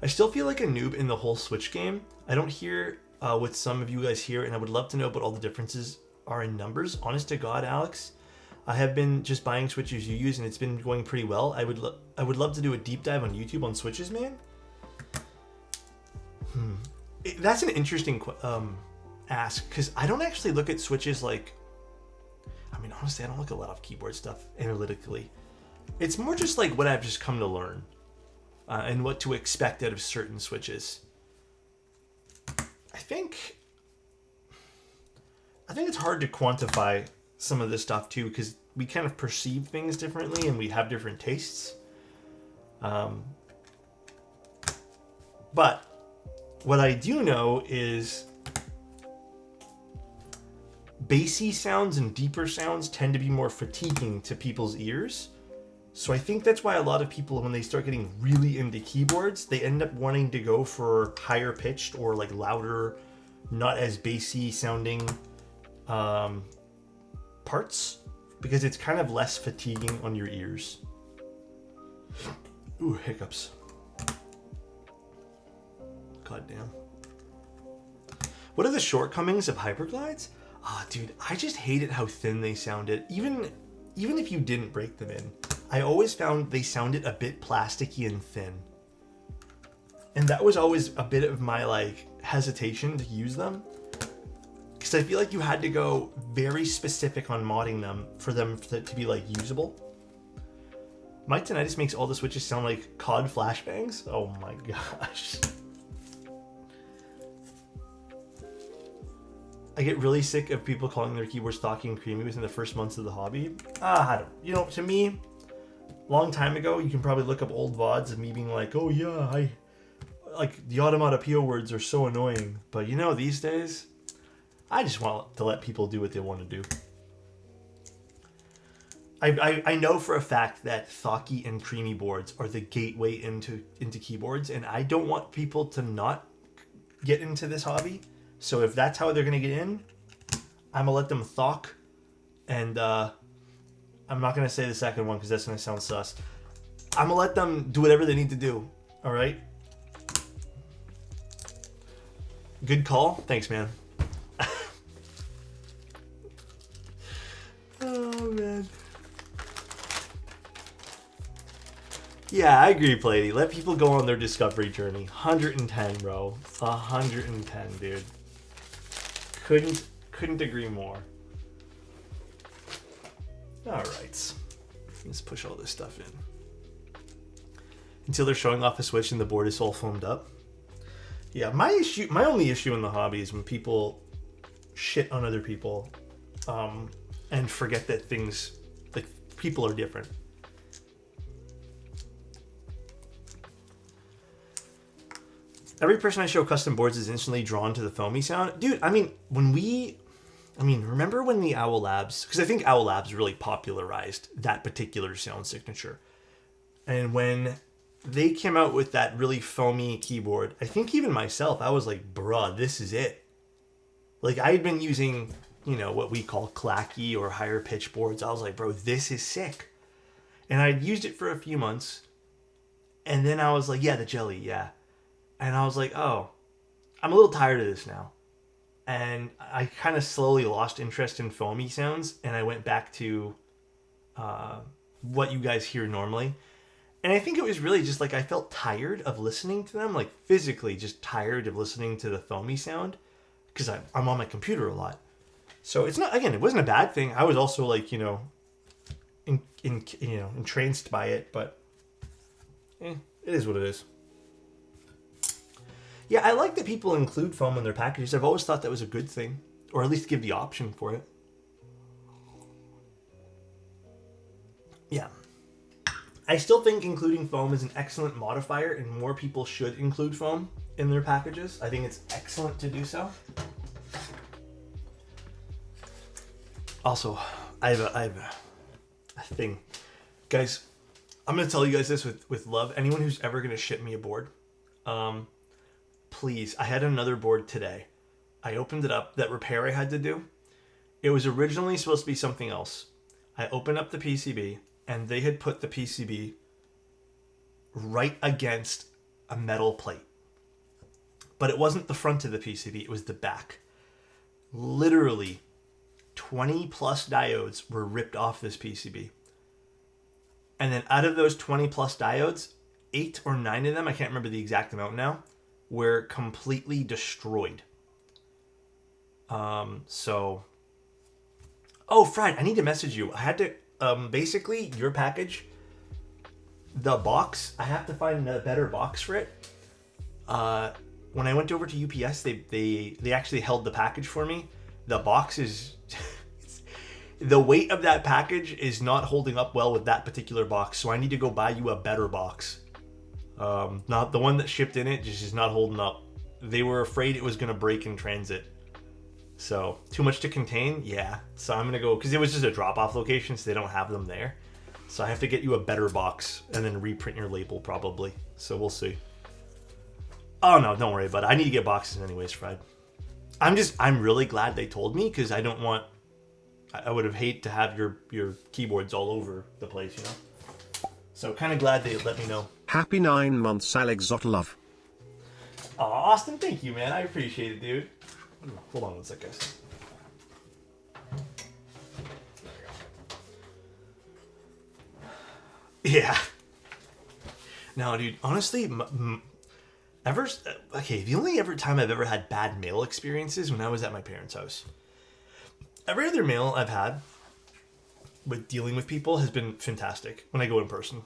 I still feel like a noob in the whole Switch game. I don't hear what some of you guys hear, and I would love to know what all the differences are in numbers. Honest to God, Alex, I have been just buying Switches you use, and it's been going pretty well. I would love to do a deep dive on YouTube on Switches, man. That's an interesting ask, because I don't actually look at Switches like... I mean, honestly, I don't look at a lot of keyboard stuff analytically. It's more just like what I've just come to learn and what to expect out of certain switches. I think it's hard to quantify some of this stuff too, because we kind of perceive things differently and we have different tastes. But what I do know is bassy sounds and deeper sounds tend to be more fatiguing to people's ears. So I think that's why a lot of people, when they start getting really into keyboards, they end up wanting to go for higher pitched or like louder, not as bassy sounding parts, because it's kind of less fatiguing on your ears. Ooh, hiccups. God damn. What are the shortcomings of Hyperglides? Dude, I just hated how thin they sounded. Even if you didn't break them in, I always found they sounded a bit plasticky and thin. And that was always a bit of my like hesitation to use them, because I feel like you had to go very specific on modding them for them to be like usable. My tinnitus makes all the switches sound like COD flashbangs. Oh my gosh. I get really sick of people calling their keyboards stocky and creamy within the first months of the hobby. I don't. To me, long time ago, you can probably look up old VODs of me being like, oh yeah, I like the automatopoeia words are so annoying. But these days, I just want to let people do what they want to do. I know for a fact that Thocky and Creamy boards are the gateway into keyboards, and I don't want people to not get into this hobby. So if that's how they're gonna get in, I'm gonna let them thock, and I'm not gonna say the second one because that's gonna sound sus. I'm gonna let them do whatever they need to do. All right. Good call. Thanks, man. Oh man. Yeah, I agree, Plady. Let people go on their discovery journey. 110, bro. 110, dude. Couldn't agree more. All right. Let's push all this stuff in. Until they're showing off a Switch and the board is all foamed up. Yeah, my only issue in the hobby is when people shit on other people, and forget that things, like, people are different. Every person I show custom boards is instantly drawn to the foamy sound. Dude, remember when the Owl Labs, because I think Owl Labs really popularized that particular sound signature. And when they came out with that really foamy keyboard, I think even myself, I was like, bruh, this is it. Like, I had been using, what we call clacky or higher pitch boards. I was like, bro, this is sick. And I'd used it for a few months. And then I was like, yeah, the jelly, yeah. And I was like, oh, I'm a little tired of this now. And I kind of slowly lost interest in foamy sounds. And I went back to what you guys hear normally. And I think it was really just like I felt tired of listening to them, like physically just tired of listening to the foamy sound because I'm on my computer a lot. So it's not, again, it wasn't a bad thing. I was also like, entranced by it, but it is what it is. Yeah, I like that people include foam in their packages. I've always thought that was a good thing, or at least give the option for it. Yeah. I still think including foam is an excellent modifier, and more people should include foam in their packages. I think it's excellent to do so. Also, I have a thing. Guys, I'm going to tell you guys this with love. Anyone who's ever going to ship me a board, please, I had another board today. I opened it up, that repair I had to do. It was originally supposed to be something else. I opened up the PCB, and they had put the PCB right against a metal plate. But it wasn't the front of the PCB, it was the back. Literally, 20 plus diodes were ripped off this PCB. And then out of those 20 plus diodes, 8 or 9 of them, I can't remember the exact amount now, were completely destroyed. Fried, I need to message you. I had to, basically, your package, the box, I have to find a better box for it. When I went over to UPS, they actually held the package for me. The box is, the weight of that package is not holding up well with that particular box, so I need to go buy you a better box. Not the one that shipped in it, just is not holding up. They were afraid it was going to break in transit. So, too much to contain? Yeah. So I'm going to go, because it was just a drop-off location, so they don't have them there. So I have to get you a better box and then reprint your label probably. So we'll see. Oh no, don't worry about it. I need to get boxes anyways, Fred. I'm really glad they told me, because I would have hated to have your keyboards all over the place, So kind of glad they let me know. Happy 9 months, Alexotos love. Aw, Austin, thank you, man. I appreciate it, dude. Hold on one sec, guys. Yeah. No, dude, honestly, the only time I've ever had bad mail experiences when I was at my parents' house. Every other mail I've had with dealing with people has been fantastic when I go in person.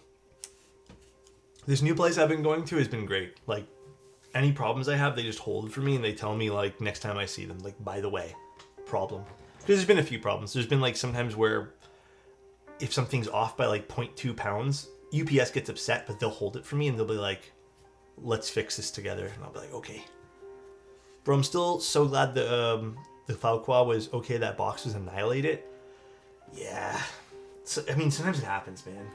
This new place I've been going to has been great. Like, any problems I have, they just hold for me and they tell me, like, next time I see them, like, by the way, problem. Because there's been a few problems. There's been, like, sometimes where if something's off by, like, 0.2 pounds, UPS gets upset, but they'll hold it for me and they'll be like, let's fix this together. And I'll be like, okay. Bro, I'm still so glad the Falqua was okay, that box was annihilated. Yeah. So, I mean, sometimes it happens, man.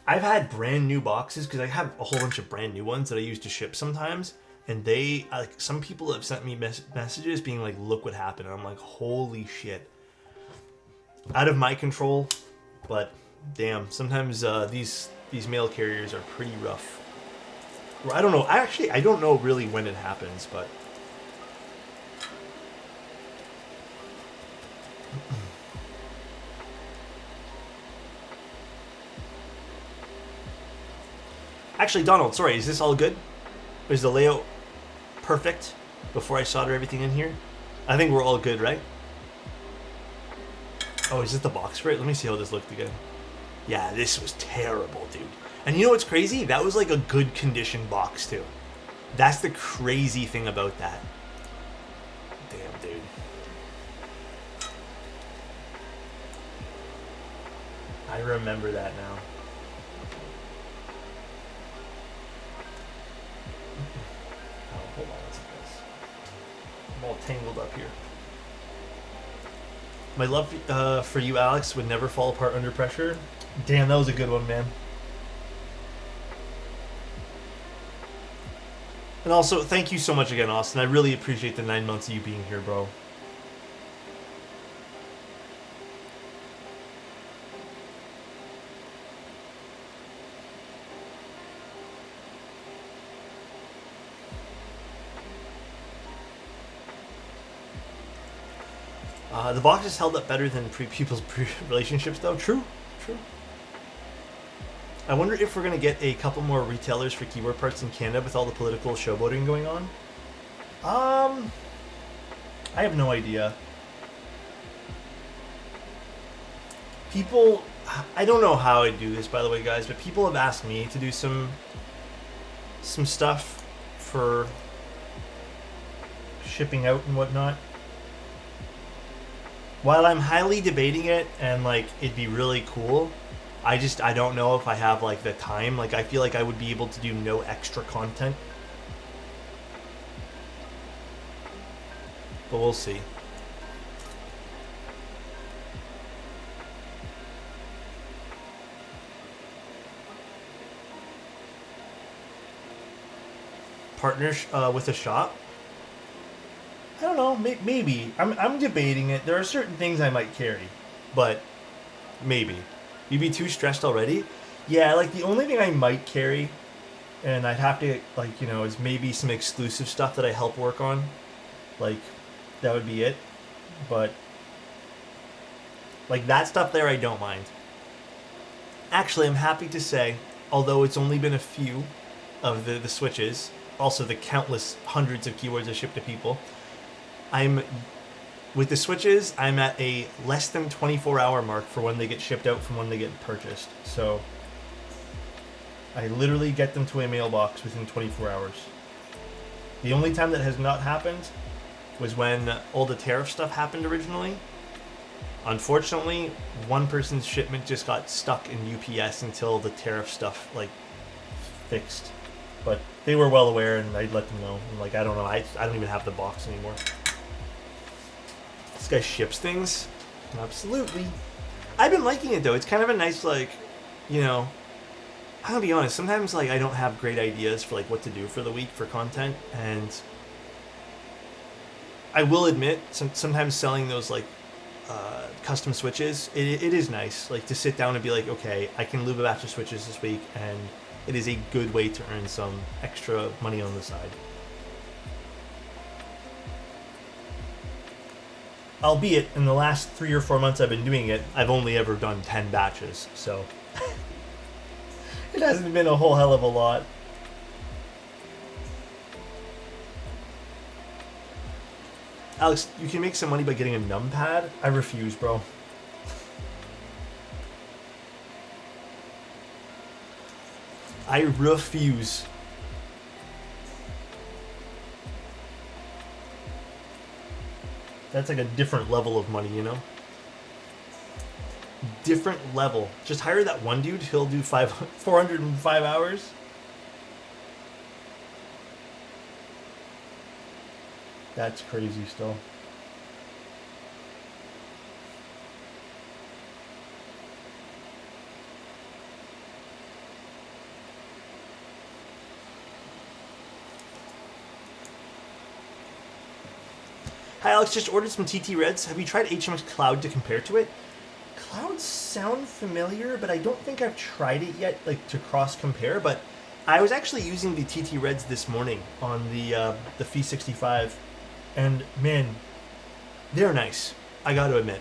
I've had brand new boxes because I have a whole bunch of brand new ones that I use to ship sometimes, and they like some people have sent me messages being like, "Look what happened," and I'm like, "Holy shit!" Out of my control, but damn, sometimes these mail carriers are pretty rough. Or I don't know. I don't know really when it happens, but. Actually, Donald, sorry, is this all good? Is the layout perfect before I solder everything in here? I think we're all good, right? Oh, is this the box for it? Let me see how this looked again. Yeah, this was terrible, dude. And you know what's crazy? That was like a good condition box, too. That's the crazy thing about that. Damn, dude. I remember that now. Oh, hold on, let's see this. I'm all tangled up here. My love for you, Alex, would never fall apart under pressure. Damn, that was a good one, man. And also, thank you so much again, Austin. I really appreciate the 9 months of you being here, bro. The box is held up better than people's relationships, though. True, true. I wonder if we're going to get a couple more retailers for keyboard parts in Canada with all the political showboating going on. I have no idea. People, I don't know how I do this, by the way, guys, but people have asked me to do some stuff for shipping out and whatnot. While I'm highly debating it and like it'd be really cool, I don't know if I have like the time. Like I feel like I would be able to do no extra content. But we'll see. Partners with a shop? I don't know. Maybe. I'm debating it. There are certain things I might carry, but maybe. You'd be too stressed already? Yeah, like the only thing I might carry, and I'd have to, like, you know, is maybe some exclusive stuff that I help work on. Like, that would be it. But, like, that stuff there I don't mind. Actually, I'm happy to say, although it's only been a few of the switches, also the countless hundreds of keyboards I ship to people, with the switches, I'm at a less than 24-hour mark for when they get shipped out from when they get purchased. So I literally get them to a mailbox within 24 hours. The only time that has not happened was when all the tariff stuff happened originally. Unfortunately, one person's shipment just got stuck in UPS until the tariff stuff like fixed. But they were well aware, and I'd let them know. I'm like, I don't know, I don't even have the box anymore. This guy ships things? Absolutely. I've been liking it, though. It's kind of a nice, like, you know, I'm gonna be honest, sometimes, like, I don't have great ideas for, like, what to do for the week for content, and I will admit, sometimes selling those, like, custom switches, it is nice, like, to sit down and be like, okay, I can lube a batch of switches this week, and it is a good way to earn some extra money on the side. Albeit, in the last 3 or 4 months I've been doing it, I've only ever done 10 batches, so it hasn't been a whole hell of a lot. Alex, you can make some money by getting a numpad? I refuse, bro. I refuse. That's like a different level of money, you know? Different level. Just hire that one dude, he'll do 405 hours. That's crazy still. Hi Alex, just ordered some TT Reds. Have you tried HMX Cloud to compare to it? Clouds sound familiar, but I don't think I've tried it yet, like to cross compare. But I was actually using the TT Reds this morning on the Fee 65, and man, they're nice. I got to admit.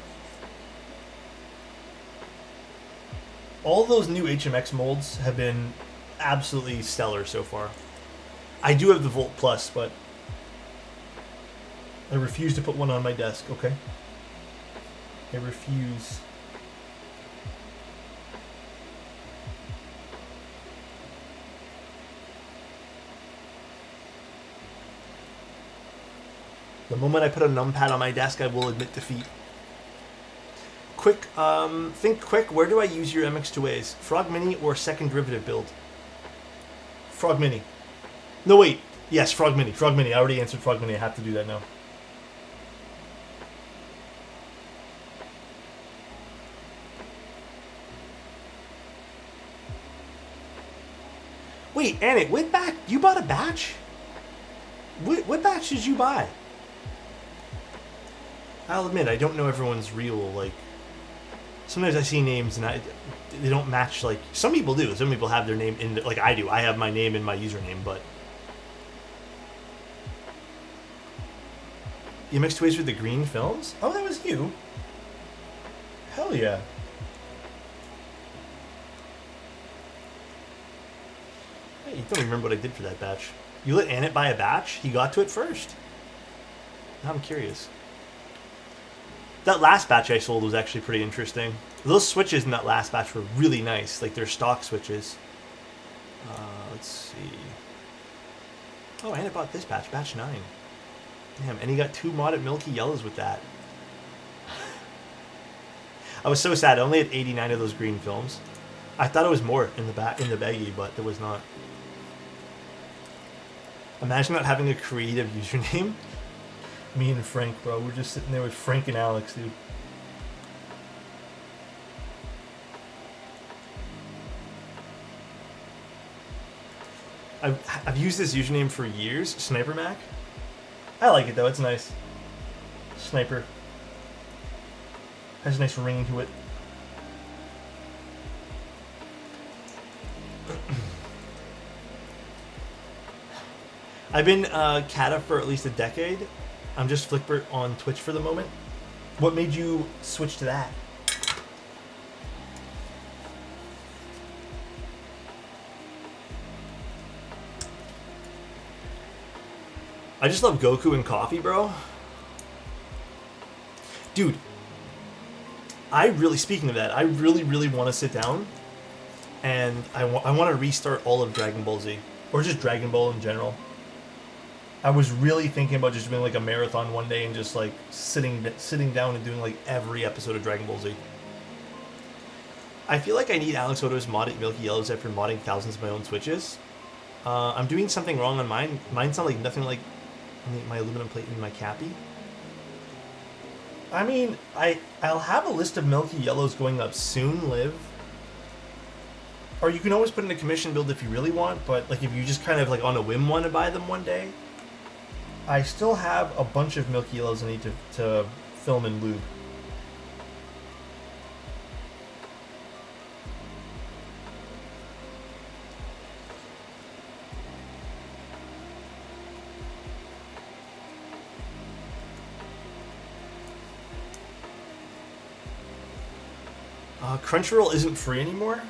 All those new HMX molds have been absolutely stellar so far. I do have the Volt Plus, but I refuse to put one on my desk, okay? I refuse. The moment I put a numpad on my desk, I will admit defeat. Quick, think quick, where do I use your MX2As? Frog Mini or second derivative build? Frog Mini. No, wait. Yes, Frog Mini. Frog Mini. I already answered Frog Mini. I have to do that now. Wait, Annie, what batch? You bought a batch? What batch did you buy? I'll admit, I don't know everyone's real, like... Sometimes I see names and they don't match, like... Some people do. Some people have their name in... Like I do. I have my name in my username, but... You mixed ways with the green films? Oh, that was you. Hell yeah. Hey, you don't remember what I did for that batch. You let Annette buy a batch? He got to it first. Now I'm curious. That last batch I sold was actually pretty interesting. Those switches in that last batch were really nice. Like, they're stock switches. Let's see. Oh, Annette bought this batch. Batch 9. Damn, and he got 2 modded Milky Yellows with that. I was so sad. I only had 89 of those green films. I thought it was more in the baggie, but there was not. Imagine not having a creative username. Me and Frank, bro. We're just sitting there with Frank and Alex, dude. I've used this username for years, Sniper Mac. I like it though, it's nice. Sniper. Has a nice ring to it. I've been Kata for at least a decade. I'm just Flickbert on Twitch for the moment. What made you switch to that? I just love Goku and coffee, bro. Dude, speaking of that, I really want to sit down and I want to restart all of Dragon Ball Z. Or just Dragon Ball in general. I was really thinking about just doing like a marathon one day and just like sitting down and doing like every episode of Dragon Ball Z. I feel like I need Alexotos modded Milky Yellows after modding thousands of my own switches. I'm doing something wrong on mine. Mine sound like nothing like my aluminum plate in my Cappy. I mean, I'll have a list of Milky Yellows going up soon, Liv. Or you can always put in a commission build if you really want, but like if you just kind of like on a whim want to buy them one day. I still have a bunch of Milky Yellows I need to film and lube. Crunchyroll isn't free anymore?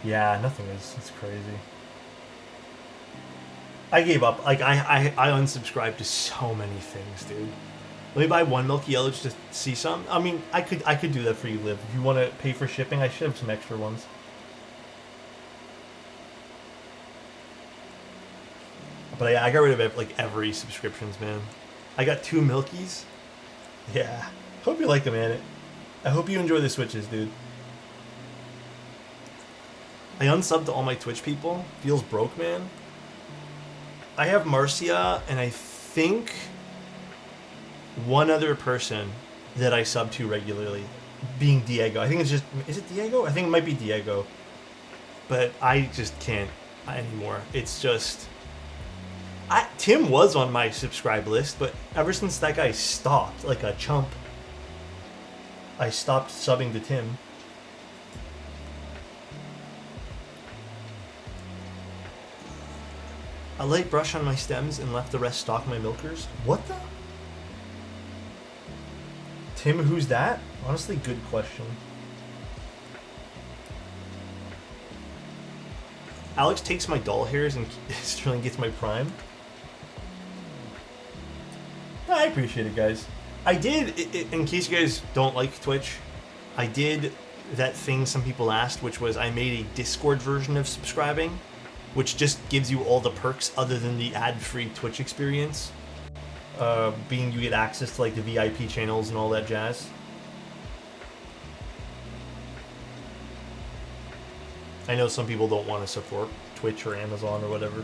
Yeah, nothing is. It's crazy. I gave up. Like, I unsubscribed to so many things, dude. Let me buy one Milky Yellow just to see some. I mean, I could do that for you, Liv. If you want to pay for shipping, I should have some extra ones. But I got rid of like every subscriptions, man. I got 2 Milkies. Yeah. Hope you like them, man. I hope you enjoy the switches, dude. I unsubbed to all my Twitch people. Feels broke, man. I have Marcia, and I think one other person that I sub to regularly, being Diego. I think it's just... Is it Diego? I think it might be Diego. But I just can't anymore. It's just... Tim was on my subscribe list, but ever since that guy stopped, like a chump, I stopped subbing to Tim. A light brush on my stems and left the rest stock my milkers. What the? Tim, who's that? Honestly, good question. Alex takes my doll hairs and Sterling gets my prime. I appreciate it, guys. I did, in case you guys don't like Twitch, I did that thing some people asked, which was I made a Discord version of subscribing, which just gives you all the perks other than the ad-free Twitch experience. Being you get access to like the VIP channels and all that jazz. I know some people don't want to support Twitch or Amazon or whatever.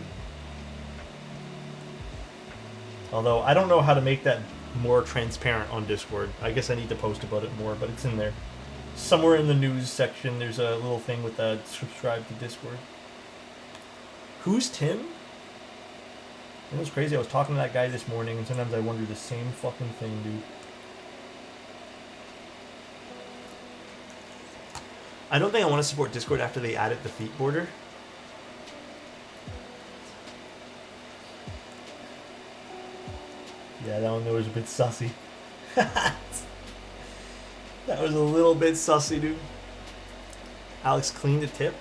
Although I don't know how to make that more transparent on Discord. I guess I need to post about it more, but it's in there. Somewhere in the news section, there's a little thing with that subscribe to Discord. Who's Tim? It was crazy. I was talking to that guy this morning, and sometimes I wonder the same fucking thing, dude. I don't think I want to support Discord after they added the feet border. Yeah, that one there was a bit sussy. That was a little bit sussy, dude. Alex cleaned the tip.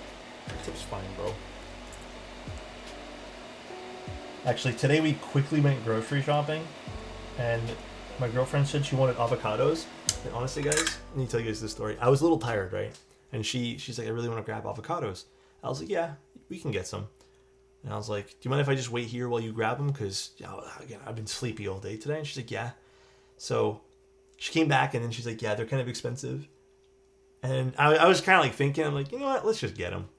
Tip's fine, bro. Actually, today we quickly went grocery shopping, and my girlfriend said she wanted avocados. And honestly, guys, let me tell you guys this story. I was a little tired, right? And she's like, I really want to grab avocados. I was like, yeah, we can get some. And I was like, do you mind if I just wait here while you grab them? Because, again, I've been sleepy all day today. And she's like, yeah. So she came back, and then she's like, yeah, they're kind of expensive. And I was kind of like thinking, I'm like, you know what? Let's just get them.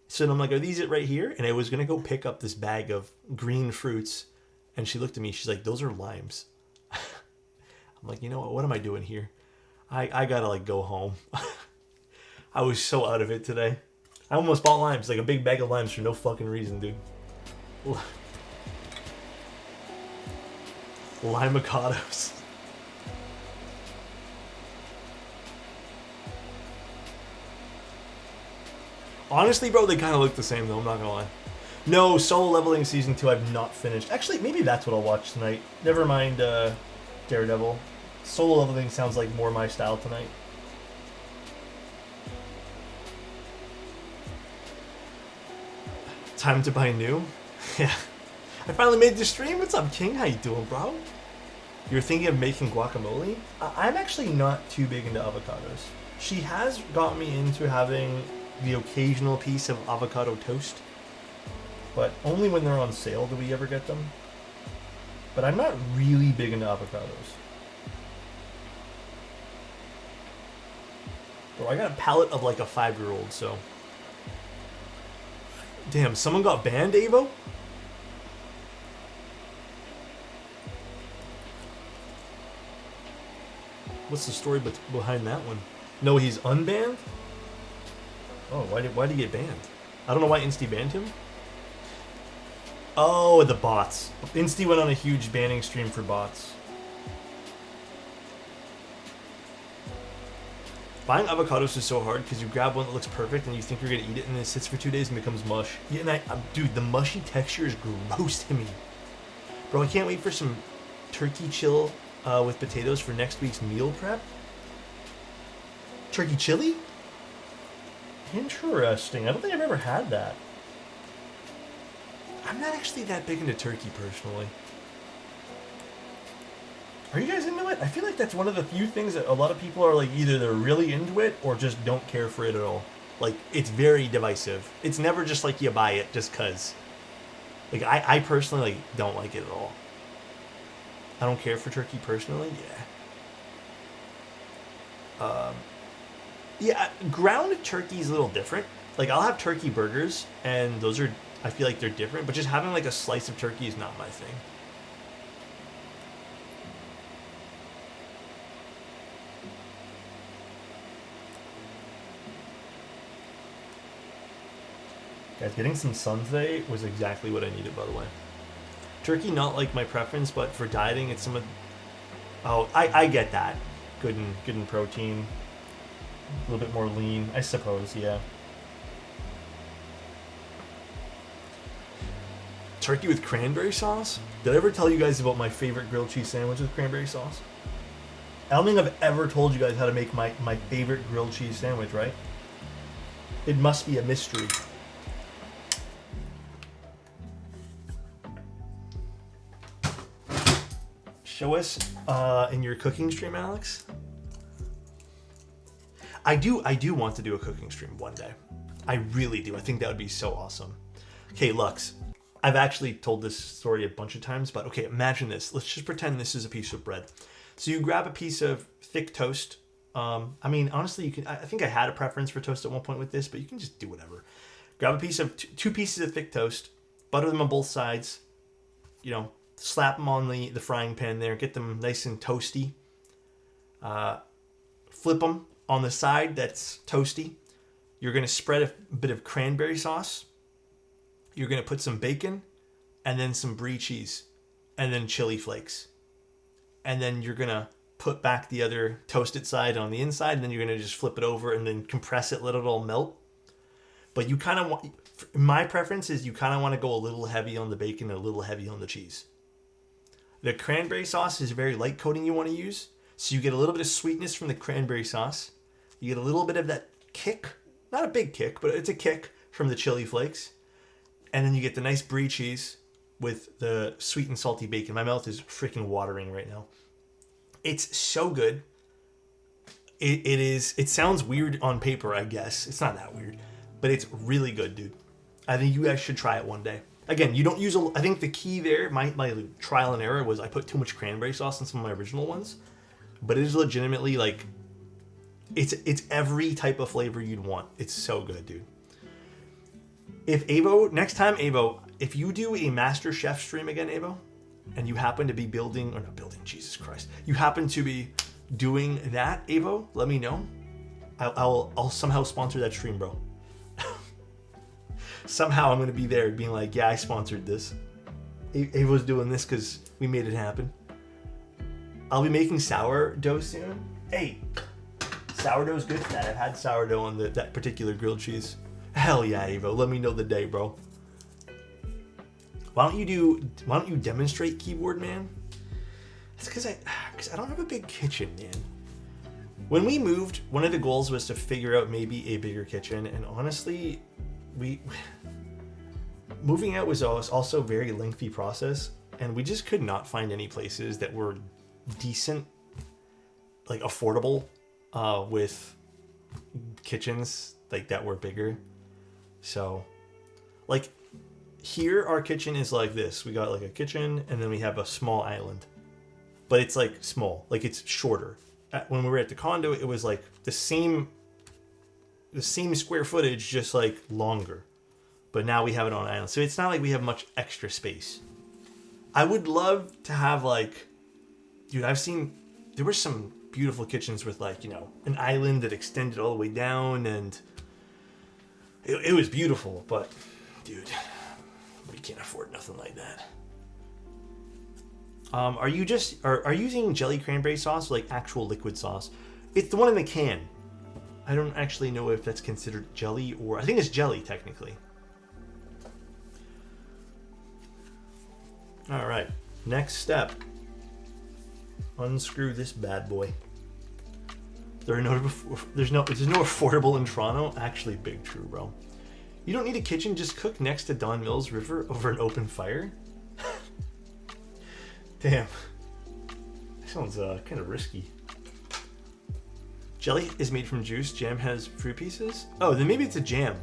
So I'm like, are these it right here? And I was going to go pick up this bag of green fruits. And she looked at me. She's like, those are limes. I'm like, you know what am I doing here? I got to like go home. I was so out of it today. I almost bought limes, like a big bag of limes for no fucking reason, dude. Lime avocados. Honestly, bro, they kind of look the same, though. I'm not gonna lie. No, Solo Leveling Season 2 I've not finished. Actually, maybe that's what I'll watch tonight. Never mind Daredevil. Solo Leveling sounds like more my style tonight. Time to buy new? Yeah. I finally made the stream. What's up, King? How you doing, bro? You're thinking of making guacamole? I'm actually not too big into avocados. She has got me into having the occasional piece of avocado toast, but only when they're on sale do we ever get them. But I'm not really big into avocados. Bro, I got a palate of like a 5-year-old, so... Damn, someone got banned, Avo? What's the story behind that one? No, he's unbanned? Oh, why did he get banned? I don't know why Insty banned him. Oh, the bots. Insty went on a huge banning stream for bots. Buying avocados is so hard because you grab one that looks perfect and you think you're gonna eat it and then it sits for 2 days and becomes mush. Yeah, and dude, the mushy texture is gross to me. Bro, I can't wait for some turkey chill with potatoes for next week's meal prep. Turkey chili? Interesting. I don't think I've ever had that. I'm not actually that big into turkey personally. Are you guys into it? I feel like that's one of the few things that a lot of people are like either they're really into it or just don't care for it at all. Like, it's very divisive. It's never just like you buy it just cause. Like, I personally like don't like it at all. I don't care for turkey personally, yeah. Yeah, ground turkey is a little different. Like, I'll have turkey burgers, and those are, I feel like they're different, but just having like a slice of turkey is not my thing. Guys, getting some sun today was exactly what I needed, by the way. Turkey, not like my preference, but for dieting, it's some of. Oh, I get that. Good in protein. A little bit more lean, I suppose. Yeah. Turkey with cranberry sauce. Did I ever tell you guys about my favorite grilled cheese sandwich with cranberry sauce? I don't think I've ever told you guys how to make my favorite grilled cheese sandwich, right? It must be a mystery. Show us in your cooking stream, Alex. I do want to do a cooking stream one day. I really do. I think that would be so awesome. Okay, Lux. I've actually told this story a bunch of times, but okay, imagine this. Let's just pretend this is a piece of bread. So you grab a piece of thick toast. I mean, honestly, you can. I think I had a preference for toast at one point with this, but you can just do whatever. Grab a piece of two pieces of thick toast, butter them on both sides. You know, slap them on the frying pan there, get them nice and toasty. Flip them on the side that's toasty. You're gonna spread a bit of cranberry sauce. You're gonna put some bacon, and then some brie cheese, and then chili flakes. And then you're gonna put back the other toasted side on the inside, and then you're gonna just flip it over and then compress it, let it all melt. But you kind of want, my preference is you kind of want to go a little heavy on the bacon and a little heavy on the cheese. The cranberry sauce is a very light coating you want to use, so you get a little bit of sweetness from the cranberry sauce. You get a little bit of that kick, not a big kick, but it's a kick from the chili flakes. And then you get the nice brie cheese with the sweet and salty bacon. My mouth is freaking watering right now. It's so good. It sounds weird on paper, I guess. It's not that weird, but it's really good, dude. I think you guys should try it one day. Again, you don't use I think the key there, my trial and error was I put too much cranberry sauce in some of my original ones, but it is legitimately like, it's every type of flavor you'd want. It's so good, dude. If next time, if you do a Master Chef stream again, Avo, and you happen to be Jesus Christ, you happen to be doing that, Avo, let me know. I'll somehow sponsor that stream, bro. Somehow I'm going to be there being like, yeah, I sponsored this. Avo's doing this because we made it happen. I'll be making sourdough soon. Hey, sourdough's good for that. I've had sourdough on that particular grilled cheese. Hell yeah, Avo. Let me know the day, bro. Why don't you demonstrate, keyboard man? It's because I don't have a big kitchen, man. When we moved, one of the goals was to figure out maybe a bigger kitchen, and honestly, moving out was also a very lengthy process, and we just could not find any places that were decent, like affordable, with kitchens like that were bigger. So, like, here our kitchen is like this. We got like a kitchen, and then we have a small island, but it's like small, like it's shorter. When we were at the condo, it was like the same square footage, just like longer. But now we have it on an island, so it's not like we have much extra space. I would love to have like, dude, there were some beautiful kitchens with like, you know, an island that extended all the way down, and it was beautiful, but dude, we can't afford nothing like that. Are you using jelly cranberry sauce or like actual liquid sauce? It's the one in the can. I don't actually know if that's considered jelly, or I think it's jelly technically. All right, next step. Unscrew this bad boy. There's no affordable in Toronto. Actually, big true, bro. You don't need a kitchen. Just cook next to Don Mills River over an open fire. Damn, that sounds kind of risky. Jelly is made from juice. Jam has fruit pieces. Oh, then maybe it's a jam.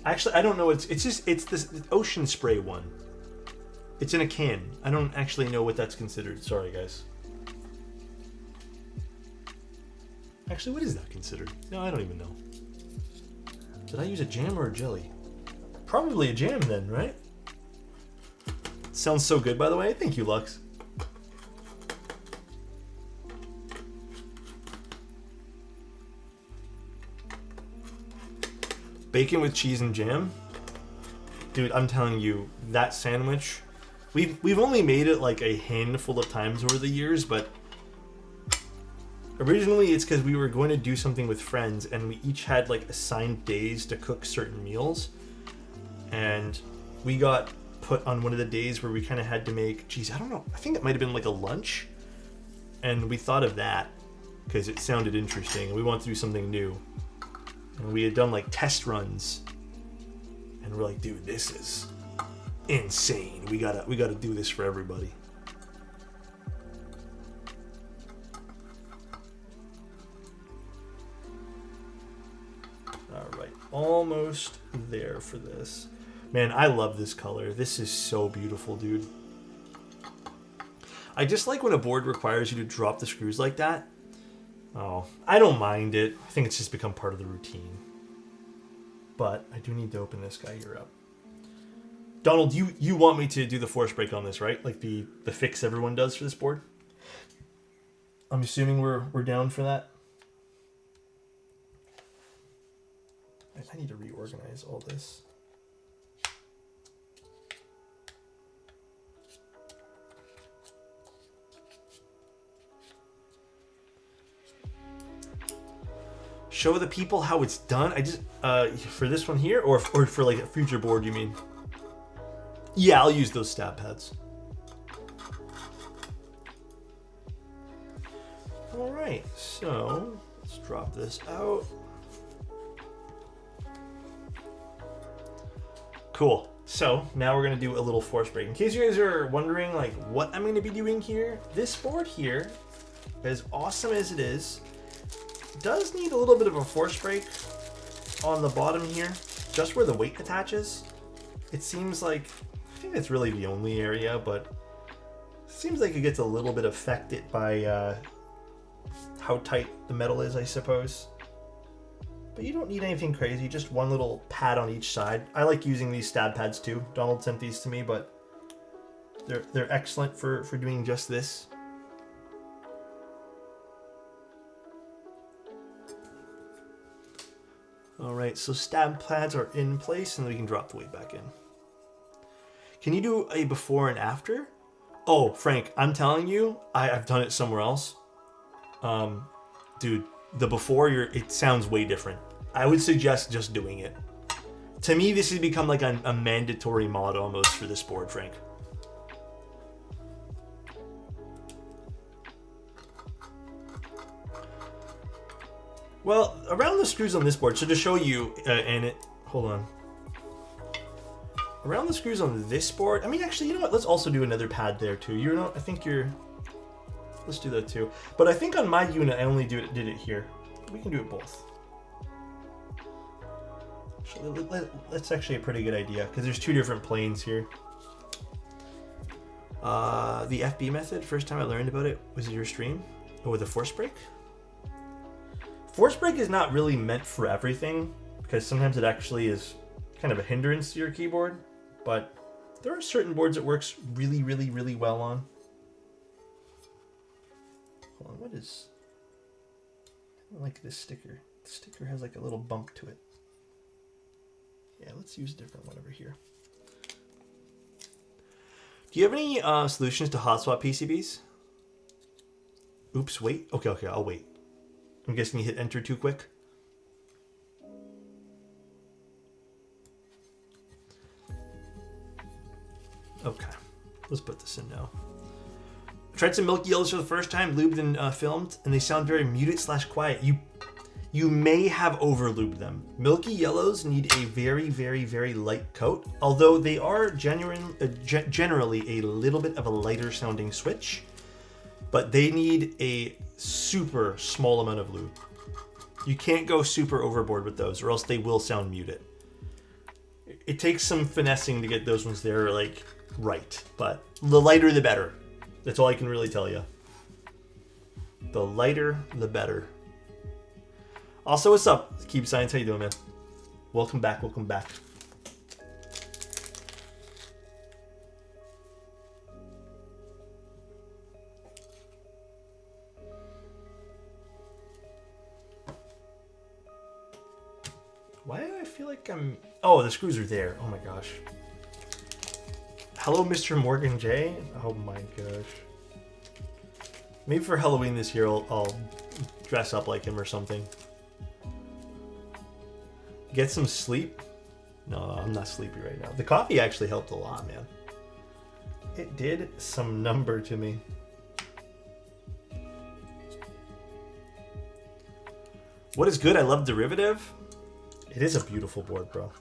Actually, I don't know. It's this ocean spray one. It's in a can. I don't actually know what that's considered. Sorry, guys. Actually, what is that considered? No, I don't even know. Did I use a jam or a jelly? Probably a jam then, right? Sounds so good, by the way. Thank you, Lux. Bacon with cheese and jam? Dude, I'm telling you, that sandwich We've only made it like a handful of times over the years, but originally it's because we were going to do something with friends, and we each had like assigned days to cook certain meals, and we got put on one of the days where we kind of had to make, geez, I don't know, I think it might have been like a lunch, and we thought of that because it sounded interesting and we wanted to do something new, and we had done like test runs, and we're like, dude, this is insane, we gotta do this for everybody. All right, almost there for this. Man, I love this color. This is so beautiful, dude. I just like when a board requires you to drop the screws like that. Oh, I don't mind it. I think it's just become part of the routine. But I do need to open this guy here up. Donald, you want me to do the force break on this, right? Like the fix everyone does for this board? I'm assuming we're down for that. I need to reorganize all this. Show the people how it's done. I just for this one here, or for like a future board, you mean? Yeah, I'll use those stab pads. All right, so let's drop this out. Cool. So now we're gonna do a little force break. In case you guys are wondering, like, what I'm gonna be doing here, this board here, as awesome as it is, does need a little bit of a force break on the bottom here, just where the weight attaches. It seems like, I think that's really the only area, but it seems like it gets a little bit affected by how tight the metal is, I suppose. But you don't need anything crazy, just one little pad on each side. I like using these stab pads too. Donald sent these to me, but they're excellent for doing just this. All right, so stab pads are in place, and then we can drop the weight back in. Can you do a before and after? Oh, Frank, I'm telling you, I've done it somewhere else. Dude, the before, it sounds way different. I would suggest just doing it. To me, this has become like a mandatory mod almost for this board, Frank. Well, around the screws on this board, so to show you, hold on. Around the screws on this board, I mean, actually, you know what? Let's also do another pad there too. You know, I think let's do that too. But I think on my unit, I only did it here. We can do it both. That's actually a pretty good idea, because there's two different planes here. The FB method, first time I learned about it was your stream. Oh, with a force break? Force break is not really meant for everything, because sometimes it actually is kind of a hindrance to your keyboard, but there are certain boards it works really, really, really well on. Hold on, what is... I don't like this sticker. The sticker has like a little bump to it. Yeah, let's use a different one over here. Do you have any solutions to hot swap PCBs? Oops, wait. Okay, I'll wait. I'm guessing you hit enter too quick. Okay, let's put this in now. I tried some milky yellows for the first time, lubed and filmed, and they sound very muted / quiet. You may have over-lubed them. Milky yellows need a very, very, very light coat, although they are generally a little bit of a lighter sounding switch, but they need a super small amount of lube. You can't go super overboard with those, or else they will sound muted. It takes some finessing to get those ones there, like, right, but the lighter the better. That's all I can really tell you. The lighter, the better. Also, what's up? Keep Science, how you doing, man? Welcome back, welcome back. Why do I feel like I'm... Oh, the screws are there. Oh my gosh. Hello, Mr. Morgan J. Oh my gosh. Maybe for Halloween this year, I'll dress up like him or something. Get some sleep? No, I'm not sleepy right now. The coffee actually helped a lot, man. It did some number to me. What is good? I love derivative. It is a beautiful board, bro.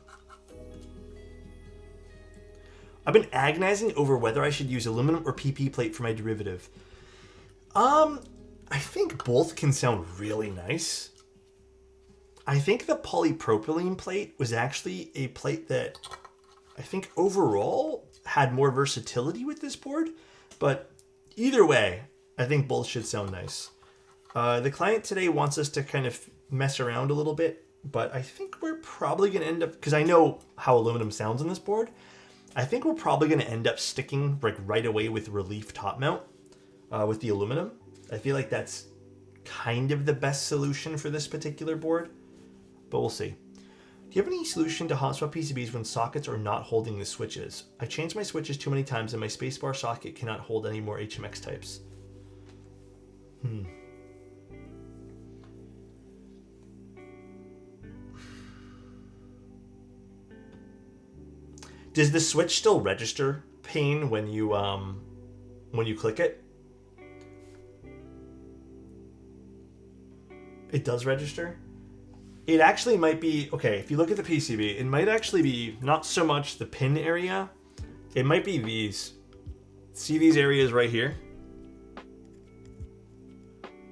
I've been agonizing over whether I should use aluminum or PP plate for my derivative. I think both can sound really nice. I think the polypropylene plate was actually a plate that I think overall had more versatility with this board, but either way, I think both should sound nice. The client today wants us to kind of mess around a little bit, but I think we're probably going to end up, because I know how aluminum sounds on this board, I think we're probably going to end up sticking like right away with relief top mount with the aluminum. I feel like that's kind of the best solution for this particular board, but we'll see. Do you have any solution to hot swap PCBs when sockets are not holding the switches? I changed my switches too many times and my spacebar socket cannot hold any more HMX types. Does the switch still register pain when you click it? It does register? It actually might be, okay, if you look at the PCB, it might actually be not so much the pin area, it might be these. See these areas right here?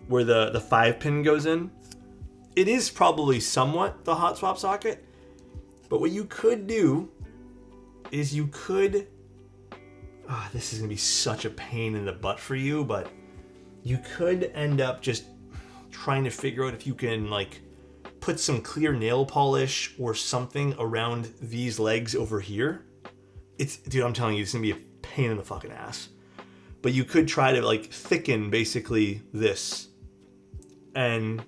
Where the 5-pin goes in? It is probably somewhat the hot swap socket, but what you could do is you could, this is gonna be such a pain in the butt for you, but you could end up just trying to figure out if you can like put some clear nail polish or something around these legs over here. Dude, I'm telling you, it's gonna be a pain in the fucking ass. But you could try to like thicken basically this, and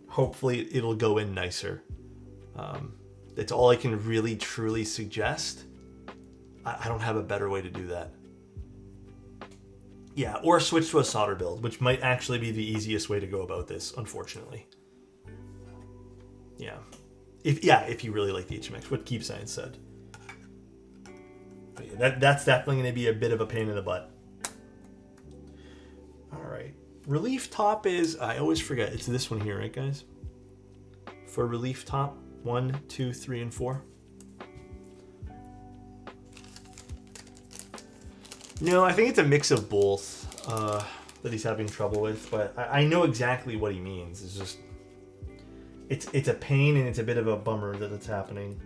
hopefully it'll go in nicer. That's all I can really truly suggest. I don't have a better way to do that. Yeah, or switch to a solder build, which might actually be the easiest way to go about this, unfortunately. Yeah. If you really like the HMX, what Keep Science said. But yeah, that's definitely going to be a bit of a pain in the butt. Alright. Relief top is, I always forget, it's this one here, right guys? For relief top, 1, 2, 3, and 4. No, I think it's a mix of both that he's having trouble with, but I know exactly what he means. It's just, it's a pain and it's a bit of a bummer that it's happening.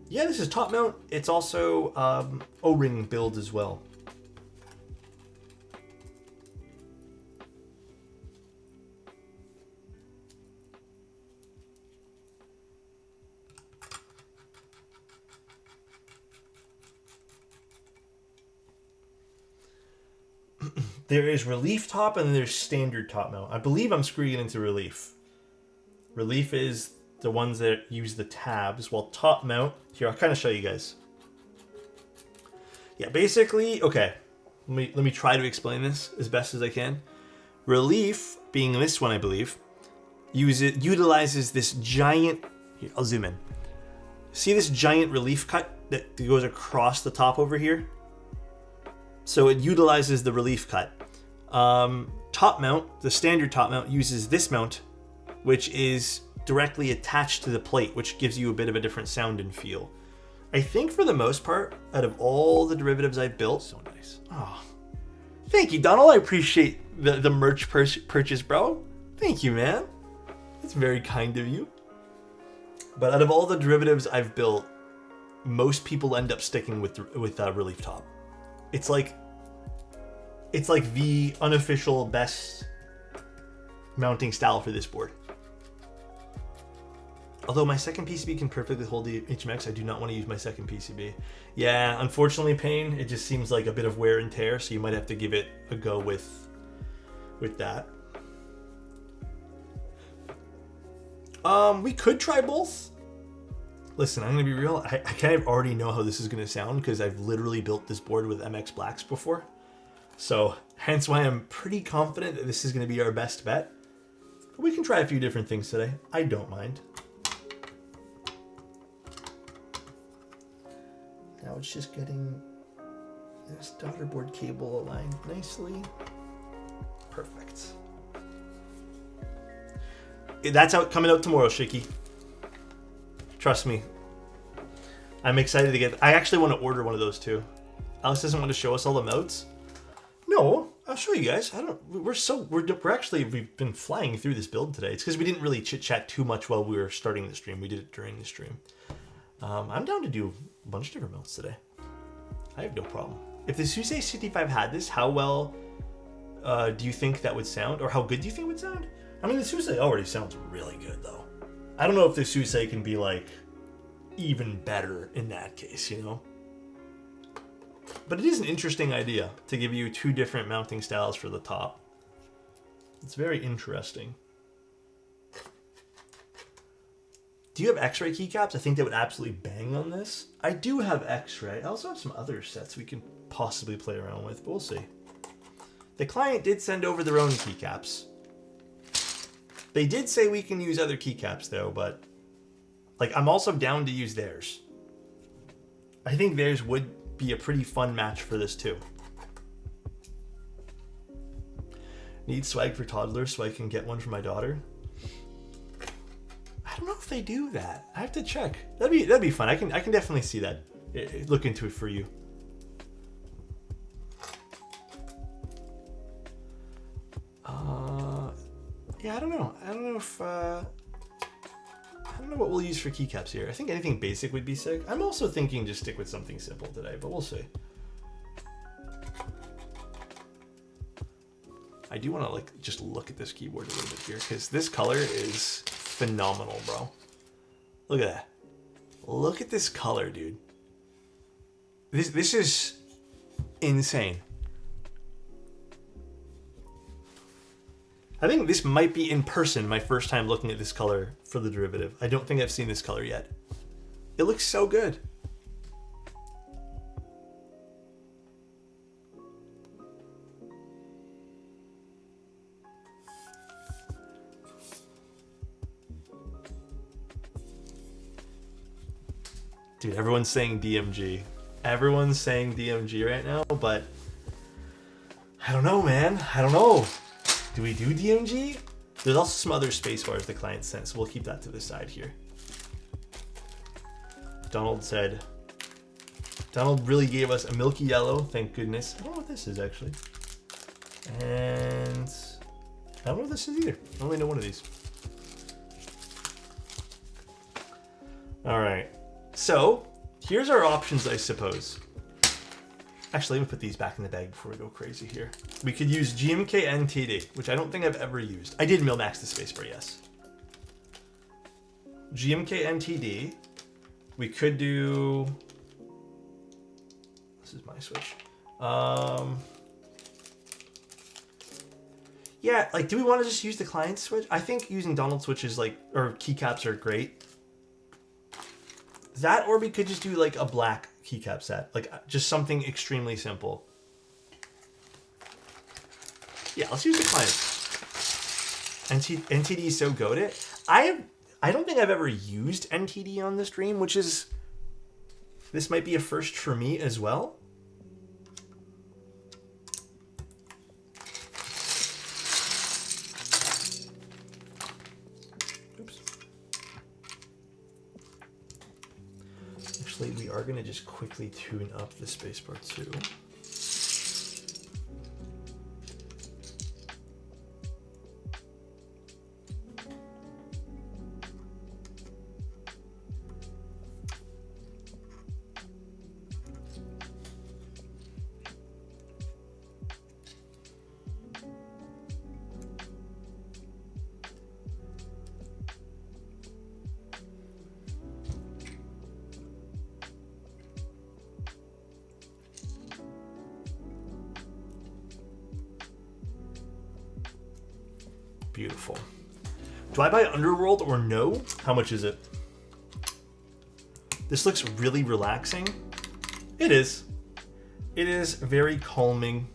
Yeah, this is top mount. It's also O-ring build as well. There is relief top and then there's standard top mount. I believe I'm screwing it into relief. Relief is the ones that use the tabs, while top mount, here, I'll kind of show you guys. Yeah, basically, okay, let me try to explain this as best as I can. Relief, being this one, I believe, utilizes this giant, here, I'll zoom in. See this giant relief cut that goes across the top over here? So it utilizes the relief cut. Top mount, the standard top mount, uses this mount, which is directly attached to the plate, which gives you a bit of a different sound and feel. I think for the most part, out of all the derivatives I've built, so nice. Oh, thank you, Donald. I appreciate the merch purchase, bro. Thank you, man. That's very kind of you. But out of all the derivatives I've built, most people end up sticking with relief top. It's like the unofficial best mounting style for this board. Although my second PCB can perfectly hold the HMX, I do not want to use my second PCB. Yeah, unfortunately, Payne, it just seems like a bit of wear and tear, so you might have to give it a go with that. We could try both. Listen, I'm gonna be real. I kind of already know how this is gonna sound because I've literally built this board with MX Blacks before. So hence why I'm pretty confident that this is gonna be our best bet. But we can try a few different things today. I don't mind. Now it's just getting this daughter board cable aligned nicely. Perfect. That's coming out tomorrow, Shiki. Trust me. I'm excited to get. I actually want to order one of those too. Alex doesn't want to show us all the modes. No, I'll show you guys. I don't. We've been flying through this build today. It's because we didn't really chit chat too much while we were starting the stream. We did it during the stream. I'm down to do a bunch of different modes today. I have no problem. If the Susei 65 had this, how well do you think that would sound, or how good do you think it would sound? I mean, the Susei already sounds really good though. I don't know if the Susei can be like even better in that case, you know? But it is an interesting idea to give you two different mounting styles for the top. It's very interesting. Do you have X-ray keycaps? I think they would absolutely bang on this. I do have X-ray. I also have some other sets we can possibly play around with, but we'll see. The client did send over their own keycaps. They did say we can use other keycaps though, but like I'm also down to use theirs. I think theirs would be a pretty fun match for this too. Need swag for toddlers so I can get one for my daughter. I don't know if they do that. I have to check. That'd be fun. I can definitely see that. Look into it for you. Yeah, I don't know. I don't know if I don't know what we'll use for keycaps here. I think anything basic would be sick. I'm also thinking just stick with something simple today, but we'll see. I do want to like just look at this keyboard a little bit here because this color is phenomenal, bro. Look at that. Look at this color, dude. This is insane. I think this might be in person my first time looking at this color for the derivative. I don't think I've seen this color yet. It looks so good. Dude, everyone's saying DMG. Everyone's saying DMG right now, but I don't know, man. I don't know. Do we do DMG? There's also some other spacebars the client sent, so we'll keep that to the side here. Donald really gave us a milky yellow, thank goodness. I don't know what this is actually. And I don't know what this is either. I only know one of these. All right. So here's our options, I suppose. Actually, let me put these back in the bag before we go crazy here. We could use GMK NTD, which I don't think I've ever used. I did Milmax the spacebar, yes. GMK NTD. We could do... This is my switch. Yeah, like, do we want to just use the client switch? I think using Donald switches, like, or keycaps are great. That, or we could just do like a black keycap set, like just something extremely simple. Yeah, let's use the client. NTD is so goated. I don't think I've ever used NTD on the stream, which is, this might be a first for me as well. We are going to just quickly tune up the spacebar too. Beautiful. Do I buy Underworld or no? How much is it? This looks really relaxing. It is. It is very calming.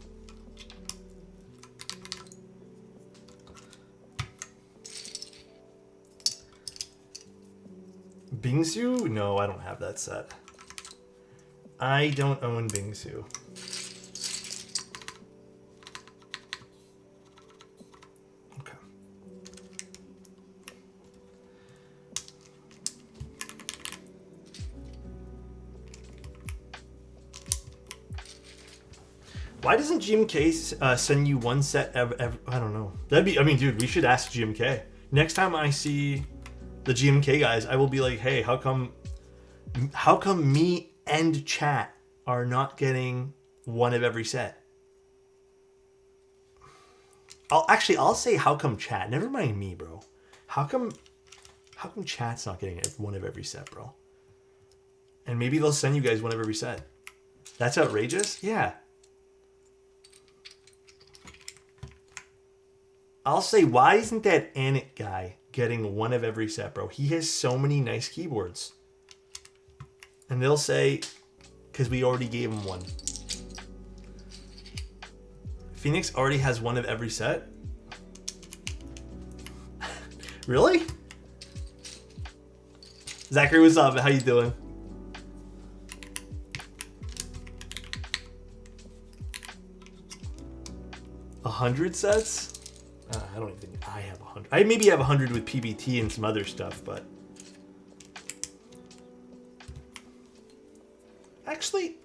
Bingsu? No, I don't have that set. I don't own Bingsu. Okay. Why doesn't GMK send you one set I don't know. That'd be, I mean, dude, we should ask GMK. Next time I see the GMK guys, I will be like, hey, how come me and chat are not getting one of every set? I'll say how come chat. Never mind me, bro. How come chat's not getting one of every set, bro? And maybe they'll send you guys one of every set. That's outrageous? Yeah. I'll say, why isn't that Anik guy getting one of every set, bro? He has so many nice keyboards. And they'll say, because we already gave him one. Phoenix already has one of every set? Really? Zachary, what's up? How you doing? A 100 sets? I don't even think I have 100. I maybe have 100 with PBT and some other stuff, but actually,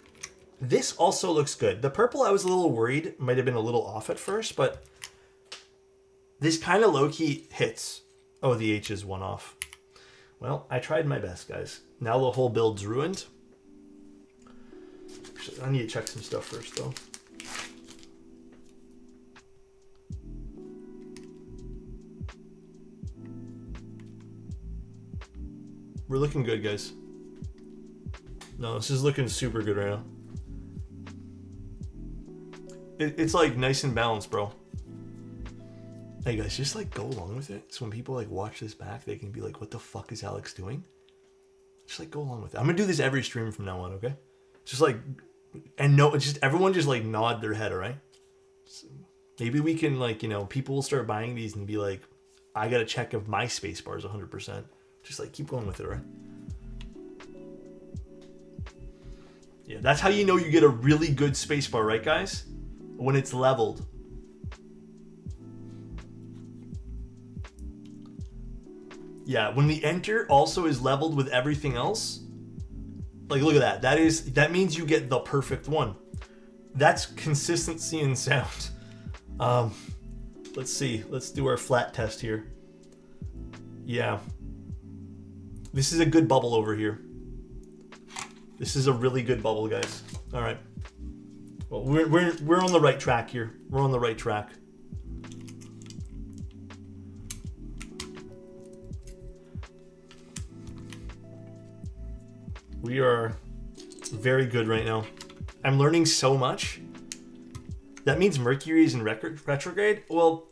this also looks good. The purple, I was a little worried, might have been a little off at first, but this kind of low-key hits. Oh, the H is one off. Well, I tried my best, guys. Now the whole build's ruined. Actually, I need to check some stuff first, though. We're looking good, guys. No, this is looking super good right now. It's like nice and balanced, bro. Hey guys, just like go along with it. So when people like watch this back, they can be like, what the fuck is Alex doing? Just like go along with it. I'm gonna do this every stream from now on, okay? Just like, and no, just everyone just like nod their head, all right? So maybe we can like, you know, people will start buying these and be like, I gotta check if my space bar is 100%. Just like keep going with it, right? Yeah, that's how you know you get a really good spacebar, right, guys? When it's leveled. Yeah, when the enter also is leveled with everything else. Like, look at that. That means you get the perfect one. That's consistency in sound. Let's see. Let's do our flat test here. Yeah. This is a good bubble over here. This is a really good bubble, guys. All right. Well, we're on the right track here. We're on the right track. We are very good right now. I'm learning so much. That means Mercury is in retrograde? Well,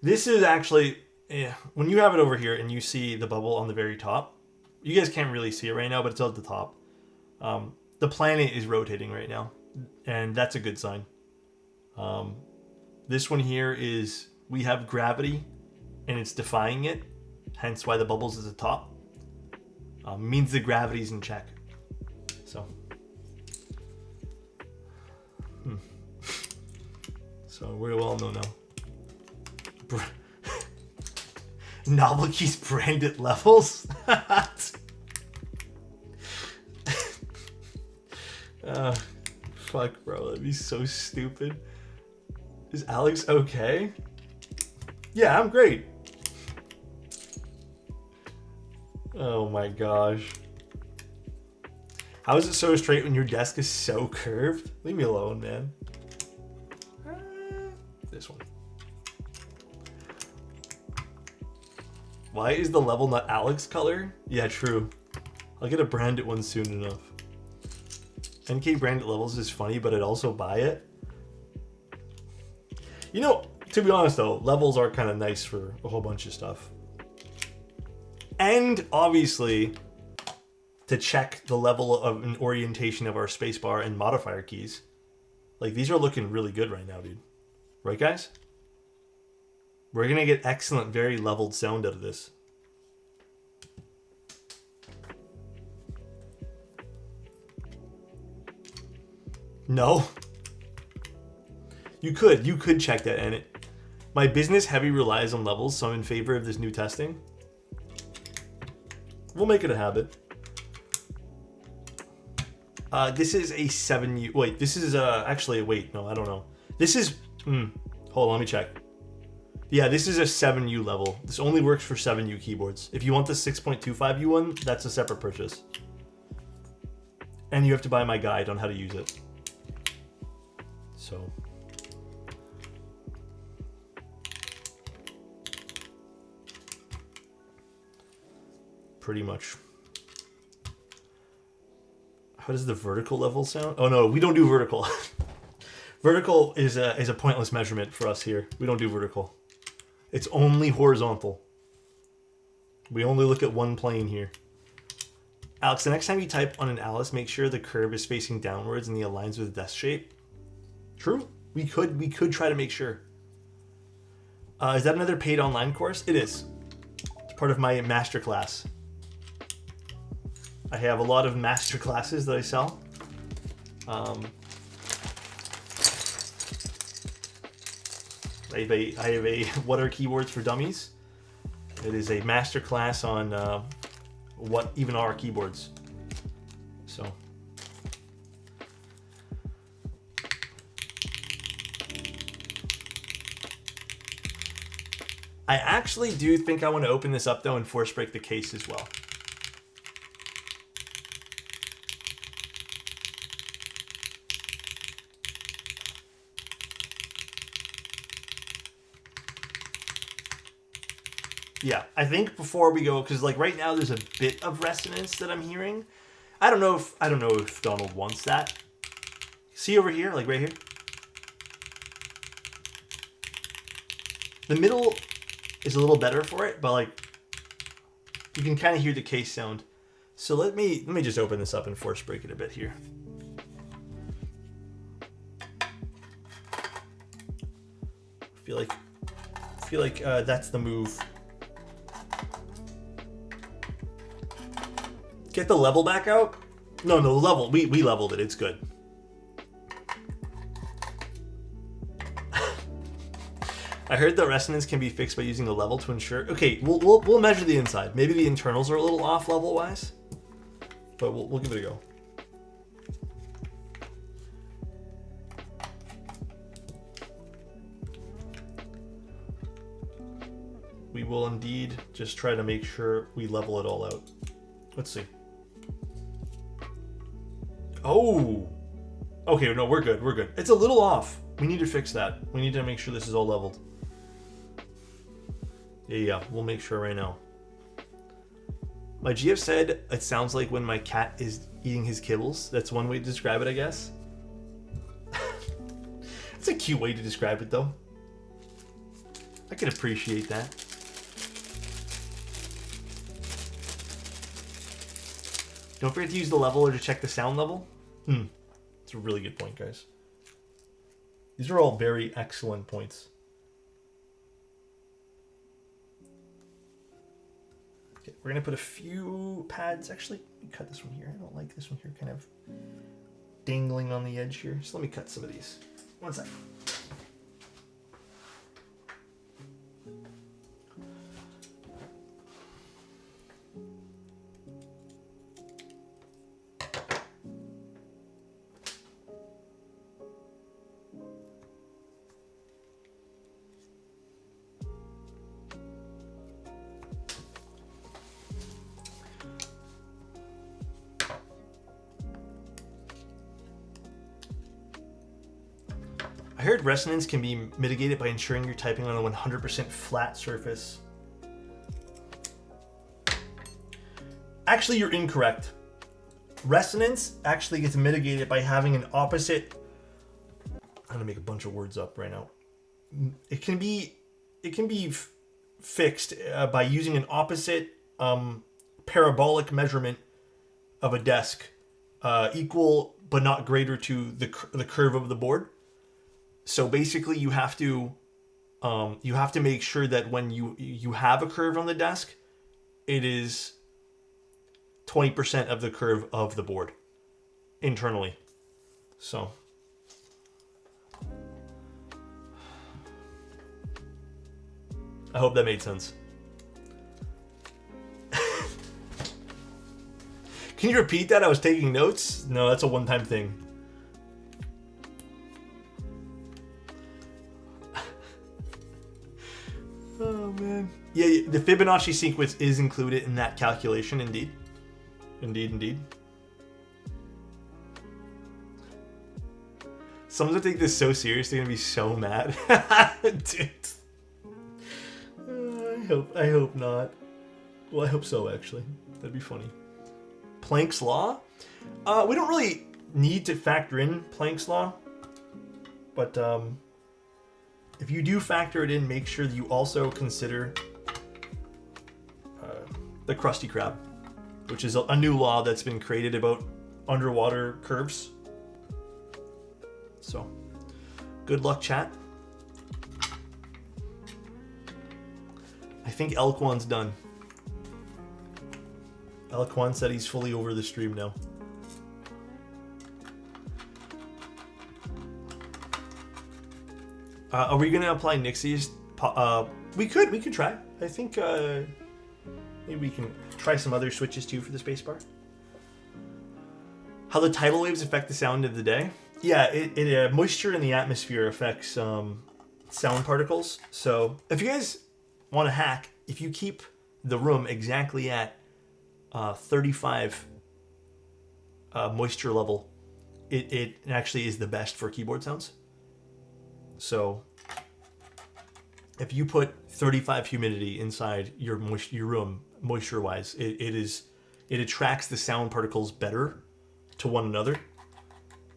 this is actually, yeah, when you have it over here and you see the bubble on the very top, you guys can't really see it right now, but it's at the top. The planet is rotating right now, and that's a good sign. This one here is, we have gravity, and it's defying it, hence why the bubble's at the top. Means the gravity's in check. So. So we all know now. Novelty's branded levels? Fuck, bro. That'd be so stupid. Is Alex okay? Yeah, I'm great. Oh my gosh. How is it so straight when your desk is so curved? Leave me alone, man. This one. Why is the level not Alex color? Yeah, true. I'll get a branded one soon enough. NK branded levels is funny, but I'd also buy it. You know, to be honest though, levels are kind of nice for a whole bunch of stuff. And obviously, to check the level of an orientation of our spacebar and modifier keys. Like, these are looking really good right now, dude. Right, guys? We're going to get excellent, very leveled sound out of this. No. You could check that, and my business heavy relies on levels, so I'm in favor of this new testing. We'll make it a habit. This is a 7U. Wait, this is actually, wait, no, I don't know. This is, hold on, let me check. Yeah, this is a 7U level. This only works for 7U keyboards. If you want the 6.25U one, that's a separate purchase. And you have to buy my guide on how to use it. So. Pretty much. How does the vertical level sound? Oh no, we don't do vertical. Vertical is a pointless measurement for us here. We don't do vertical. It's only horizontal. We only look at one plane here. Alex, the next time you type on an Alice, make sure the curve is facing downwards and the aligns with the desk shape. True. We could try to make sure. Is that another paid online course? It is. It's part of my masterclass. I have a lot of master classes that I sell. I have a what are keyboards for dummies? It is a master class on what even are keyboards. So. I actually do think I want to open this up though and force break the case as well. Yeah, I think before we go, because like right now there's a bit of resonance that I'm hearing. I don't know if Donald wants that. See over here, like right here. The middle is a little better for it, but like you can kind of hear the case sound. So let me just open this up and force break it a bit here. I feel like that's the move. Get the level back out? No, the level. We leveled it. It's good. I heard that resonance can be fixed by using the level to ensure. Okay, we'll measure the inside. Maybe the internals are a little off level wise, but we'll give it a go. We will indeed just try to make sure we level it all out. Let's see. Oh, okay. No, we're good. We're good. It's a little off. We need to fix that. We need to make sure this is all leveled. Yeah, we'll make sure right now. My GF said it sounds like when my cat is eating his kibbles. That's one way to describe it, I guess. It's a cute way to describe it, though. I can appreciate that. Don't forget to use the leveler to check the sound level. It's a really good point, guys. These are all very excellent points. Okay, we're going to put a few pads. Actually, let me cut this one here. I don't like this one here kind of dangling on the edge here. So let me cut some of these. One sec. I heard resonance can be mitigated by ensuring you're typing on a 100% flat surface. Actually, you're incorrect. Resonance actually gets mitigated by having an opposite. I'm gonna make a bunch of words up right now. It can be fixed by using an opposite parabolic measurement of a desk equal but not greater to the curve of the board. So basically, you have to make sure that when you have a curve on the desk, it is 20% of the curve of the board internally. So I hope that made sense. Can you repeat that? I was taking notes. No, that's a one-time thing. Oh man. Yeah, the Fibonacci sequence is included in that calculation, indeed. Indeed. Someone's gonna take this so serious, they're gonna be so mad. Dude. I hope not. Well, I hope so, actually. That'd be funny. Planck's law? We don't really need to factor in Planck's law. But if you do factor it in, make sure that you also consider the Krusty Krab, which is a new law that's been created about underwater curves. So, good luck, chat. I think Elquan's done. Elquan said he's fully over the stream now. Are we gonna apply Nixie's? We could try. I think maybe we can try some other switches too for the spacebar. How the tidal waves affect the sound of the day? Yeah, moisture in the atmosphere affects sound particles. So if you guys want to hack, if you keep the room exactly at 35 moisture level, it actually is the best for keyboard sounds. So if you put 35 humidity inside your room, moisture-wise, it attracts the sound particles better to one another.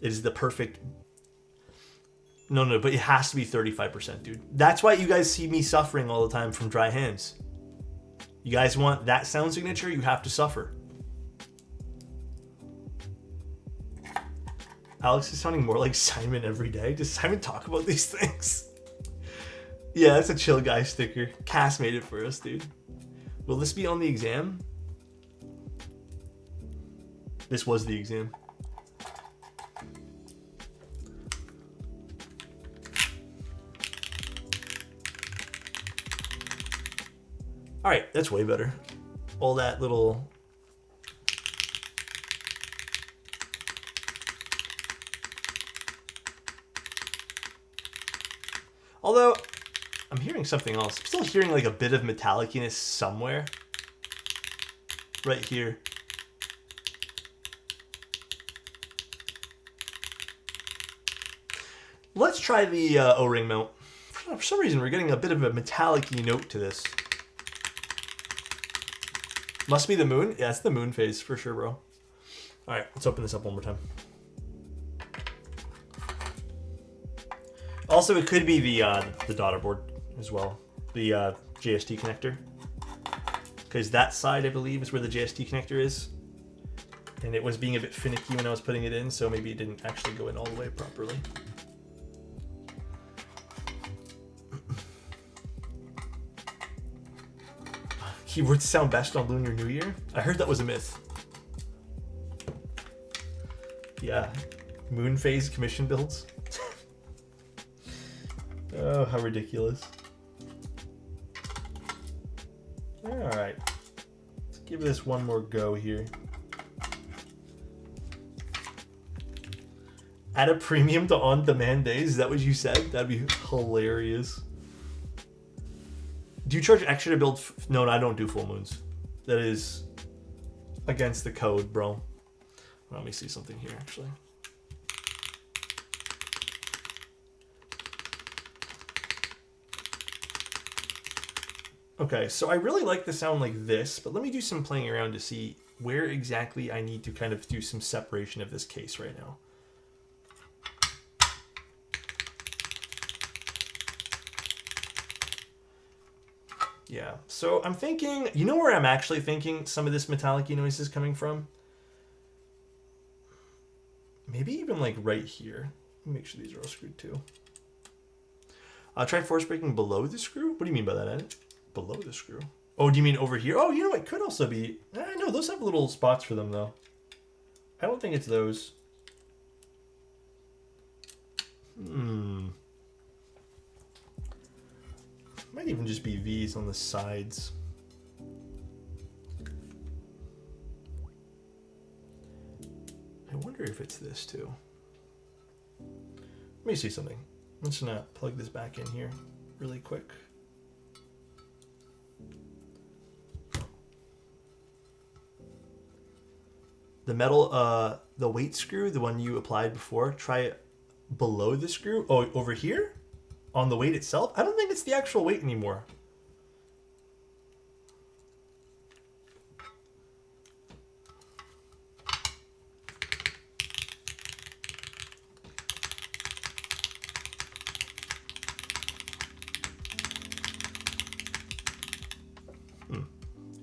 It is the perfect. No, but it has to be 35%, dude. That's why you guys see me suffering all the time from dry hands. You guys want that sound signature, you have to suffer. Alex is sounding more like Simon every day. Does Simon talk about these things? Yeah, that's a chill guy sticker. Cass made it for us, dude. Will this be on the exam? This was the exam. Alright, that's way better. All that little... Although, I'm hearing something else. I'm still hearing like a bit of metalliciness somewhere. Right here. Let's try the O-ring mount. For some reason, we're getting a bit of a metallic-y note to this. Must be the moon? Yeah, it's the moon phase for sure, bro. Alright, let's open this up one more time. Also, it could be the daughter board as well. The JST connector. Because that side, I believe, is where the JST connector is. And it was being a bit finicky when I was putting it in, so maybe it didn't actually go in all the way properly. Keyboards sound best on Lunar New Year? I heard that was a myth. Yeah. Moon phase commission builds. Oh, how ridiculous. Alright. Let's give this one more go here. Add a premium to on-demand days? Is that what you said? That'd be hilarious. Do you charge extra to build... No, I don't do full moons. That is against the code, bro. Let me see something here, actually. Okay, so I really like the sound like this, but let me do some playing around to see where exactly I need to kind of do some separation of this case right now. Yeah, so I'm thinking, you know where I'm actually thinking some of this metallic-y noise is coming from? Maybe even like right here. Make sure these are all screwed too. Try force breaking below the screw? What do you mean by that, Ed? Below the screw? Oh, do you mean over here? Oh, you know, it could also be... no, those have little spots for them, though. I don't think it's those. Might even just be these on the sides. I wonder if it's this, too. Let me see something. I'm just gonna plug this back in here really quick. The metal, the weight screw, the one you applied before, try it below the screw. Oh, over here? On the weight itself? I don't think it's the actual weight anymore.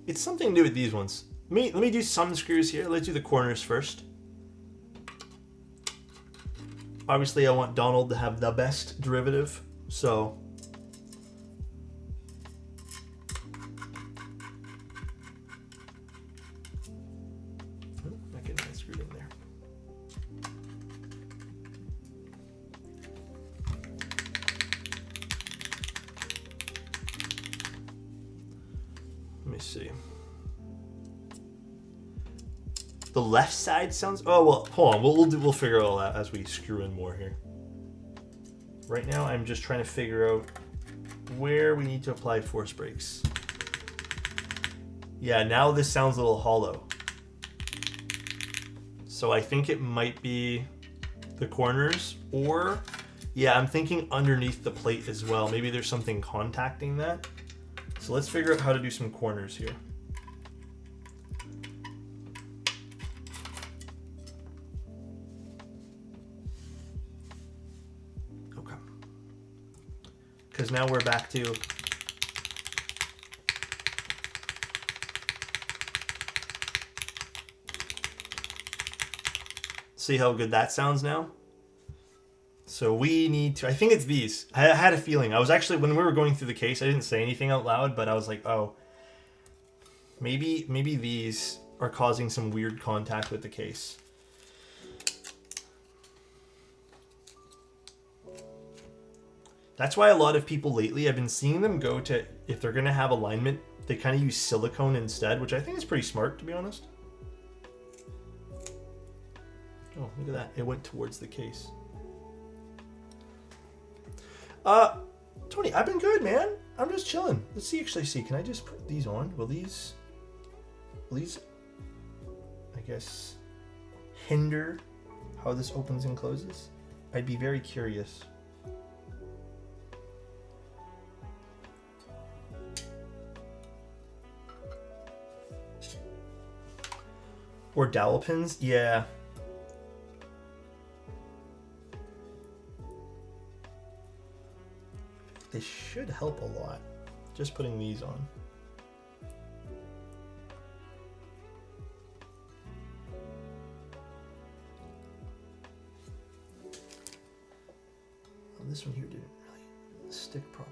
It's something to do with these ones. Let me do some screws here. Let's do the corners first. Obviously, I want Donald to have the best derivative, so... Not getting that screwed in there. Let me see. The left side sounds... Oh, well, hold on. We'll figure it all out as we screw in more here. Right now, I'm just trying to figure out where we need to apply force brakes. Yeah, now this sounds a little hollow. So I think it might be the corners, or... Yeah, I'm thinking underneath the plate as well. Maybe there's something contacting that. So let's figure out how to do some corners here. Because now we're back to see how good that sounds now. So we need to, I think it's these. I had a feeling. I was actually, when we were going through the case, I didn't say anything out loud, but I was like, oh, maybe these are causing some weird contact with the case. That's why a lot of people lately, I've been seeing them go to, if they're going to have alignment, they kind of use silicone instead, which I think is pretty smart, to be honest. Oh, look at that. It went towards the case. Tony, I've been good, man. I'm just chilling. Let's see, actually see. Can I just put these on? Will these, I guess, hinder how this opens and closes? I'd be very curious. Or dowel pins? Yeah. They should help a lot. Just putting these on. Oh, this one here didn't really stick proper.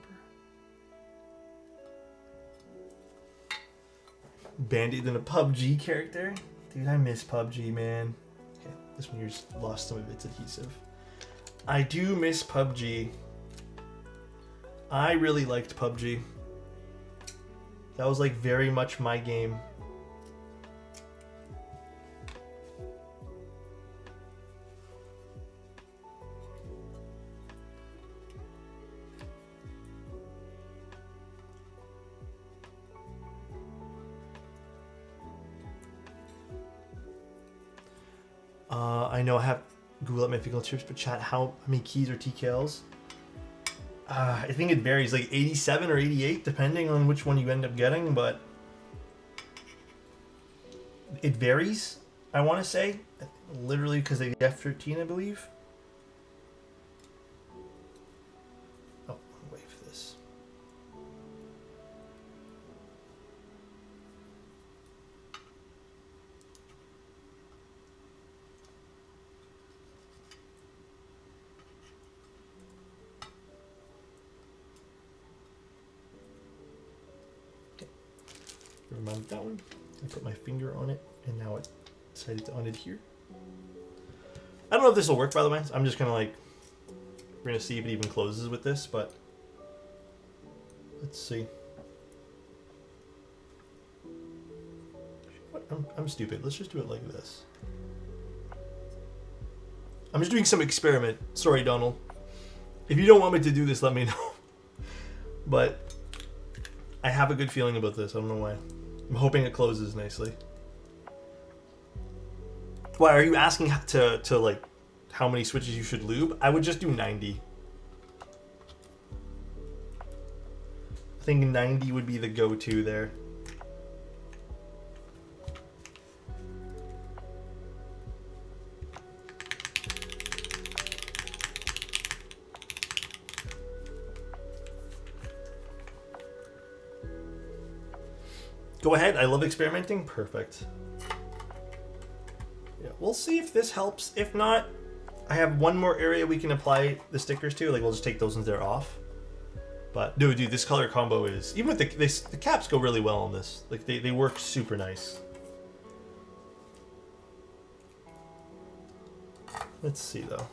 Band-Aid than a PUBG character? Dude, I miss PUBG, man. Okay, this one here's lost some of its adhesive. I do miss PUBG. I really liked PUBG. That was like very much my game. I know I have Google at my fingertips, but chat, how many keys or TKLs? I think it varies, like 87 or 88, depending on which one you end up getting, but it varies, I want to say. Literally because of the F13, I believe. Oh, wait for this. Remove that one. I put my finger on it, and now it decided to unadhere. I don't know if this will work, by the way. I'm just gonna like, we're gonna see if it even closes with this, but let's see. What? I'm stupid. Let's just do it like this. I'm just doing some experiment. Sorry, Donald. If you don't want me to do this, let me know. But I have a good feeling about this. I don't know why. I'm hoping it closes nicely. Why are you asking to like how many switches you should lube? I would just do 90. I think 90 would be the go-to there. Go ahead. I love experimenting. Perfect. Yeah, we'll see if this helps. If not, I have one more area we can apply the stickers to. Like, we'll just take those ones there off. But, dude, this color combo is... Even with the caps go really well on this. Like, they work super nice. Let's see, though.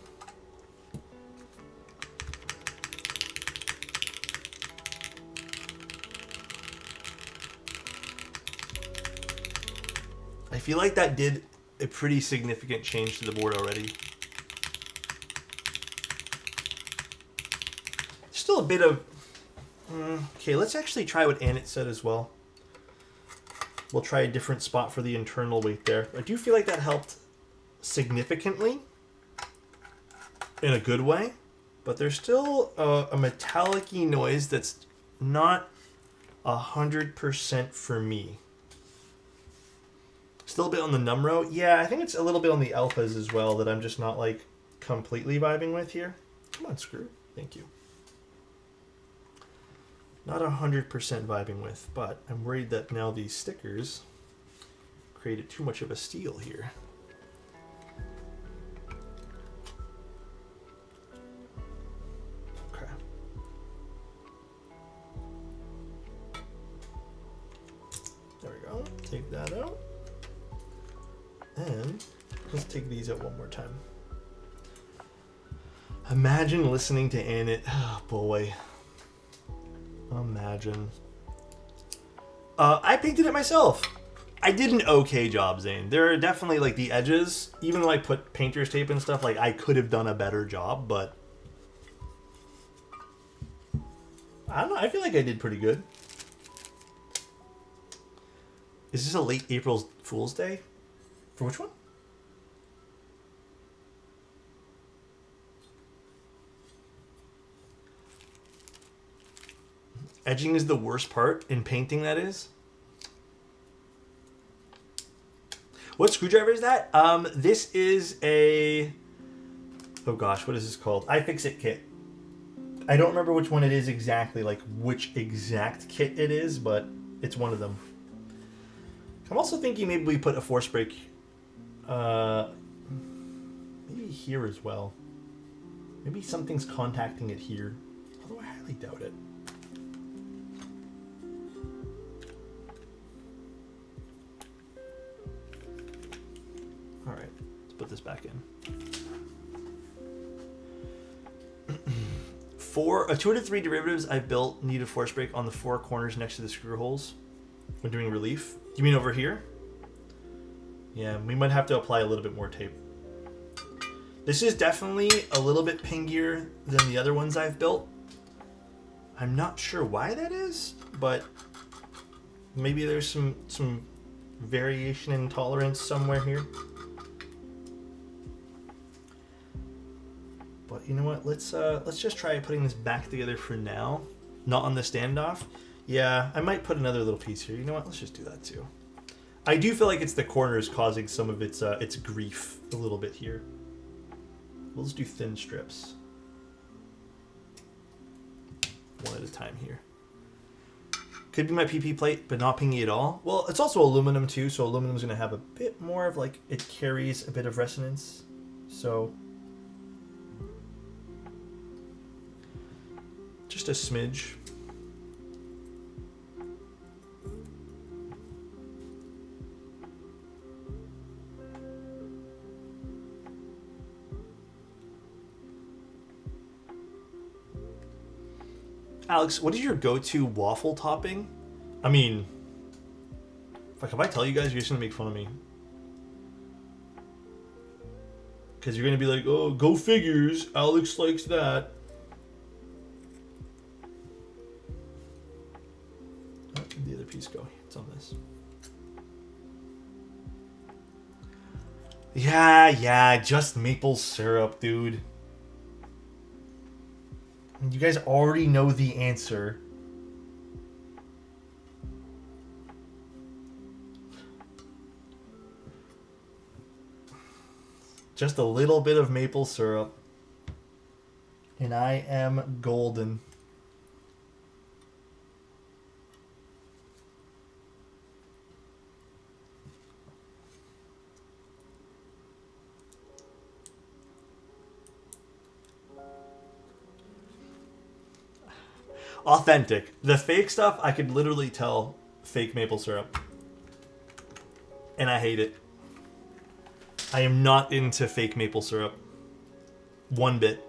I feel like that did a pretty significant change to the board already. Still a bit of... Okay, let's actually try what Annette said as well. We'll try a different spot for the internal weight there. I do feel like that helped significantly in a good way, but there's still a metallic-y noise that's not 100% for me. Still a bit on the Numro. Yeah, I think it's a little bit on the Alphas as well that I'm just not like completely vibing with here. Come on, screw. Thank you. Not 100% vibing with, but I'm worried that now these stickers created too much of a steal here. Okay. There we go. Take that out. And let's take these out one more time. Imagine listening to Annette. Oh boy. Imagine. I painted it myself. I did an okay job, Zane. There are definitely like the edges. Even though I put painter's tape and stuff, like I could have done a better job, but I don't know. I feel like I did pretty good. Is this a late April Fool's Day? For which one? Edging is the worst part in painting, that is. What screwdriver is that? This is a... Oh gosh, what is this called? iFixit kit. I don't remember which one it is exactly, like which exact kit it is, but it's one of them. I'm also thinking maybe we put a force brake maybe here as well. Maybe something's contacting it here. Although I highly doubt it. Alright, let's put this back in. For 2 out of 3 derivatives I've built need a force brake on the 4 corners next to the screw holes when doing relief. You mean over here? Yeah, we might have to apply a little bit more tape. This is definitely a little bit pingier than the other ones I've built. I'm not sure why that is, but maybe there's some variation in tolerance somewhere here. But you know what? Let's just try putting this back together for now. Not on the standoff. Yeah, I might put another little piece here. You know what? Let's just do that too. I do feel like it's the corners causing some of its grief a little bit here. We'll just do thin strips. One at a time here. Could be my PP plate, but not pingy at all. Well, it's also aluminum too, so aluminum's gonna have a bit more of like, it carries a bit of resonance. So, just a smidge. Alex, what is your go-to waffle topping? I mean, fuck, if I tell you guys, you're just gonna make fun of me. Because you're gonna be like, oh, go figures, Alex likes that. Oh, where'd the other piece go? It's on this. Yeah, just maple syrup, dude. You guys already know the answer. Just a little bit of maple syrup. And I am golden. Authentic. The fake stuff, I could literally tell fake maple syrup. And I hate it. I am not into fake maple syrup. One bit.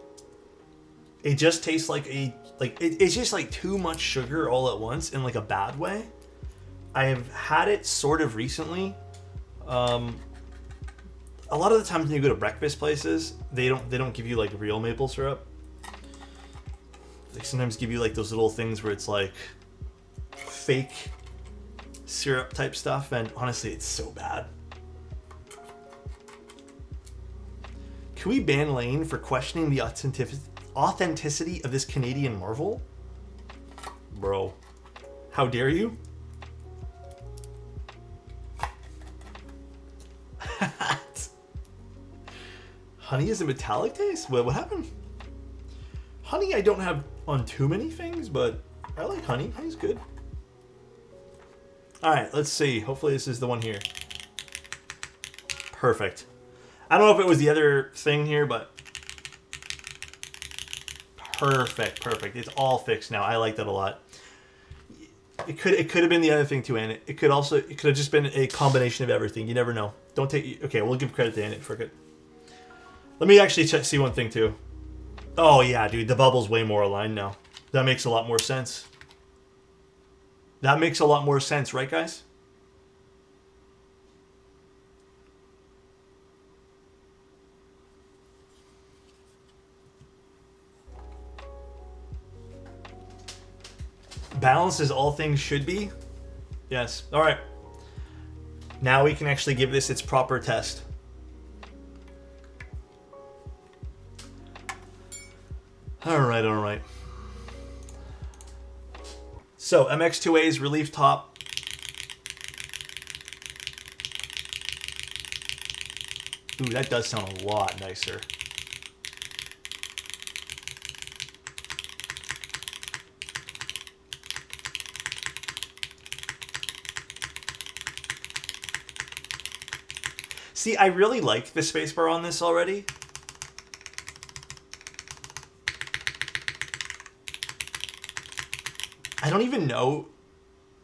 It just tastes like it's just like too much sugar all at once in like a bad way. I have had it sort of recently. A lot of the times when you go to breakfast places, they don't give you like real maple syrup. They sometimes give you like those little things where it's like fake syrup type stuff, and honestly, it's so bad. Can we ban Lane for questioning the authenticity of this Canadian marvel? Bro, how dare you? Honey is a metallic taste? What happened? Honey I don't have on too many things, but I like honey. Honey's good. Alright, let's see. Hopefully this is the one here. Perfect. I don't know if it was the other thing here, but perfect. It's all fixed now. I like that a lot. It could have been the other thing too, and it could have just been a combination of everything. You never know. Don't take. Okay, we'll give credit to Annette for it. Let me actually see one thing too. Oh yeah, dude, the bubble's way more aligned now. That makes a lot more sense. That makes a lot more sense, right, guys? Balance as all things should be. Yes. All right. Now we can actually give this its proper test. All right. So MX2A's relief top. Ooh, that does sound a lot nicer. See, I really like the spacebar on this already. I don't even know.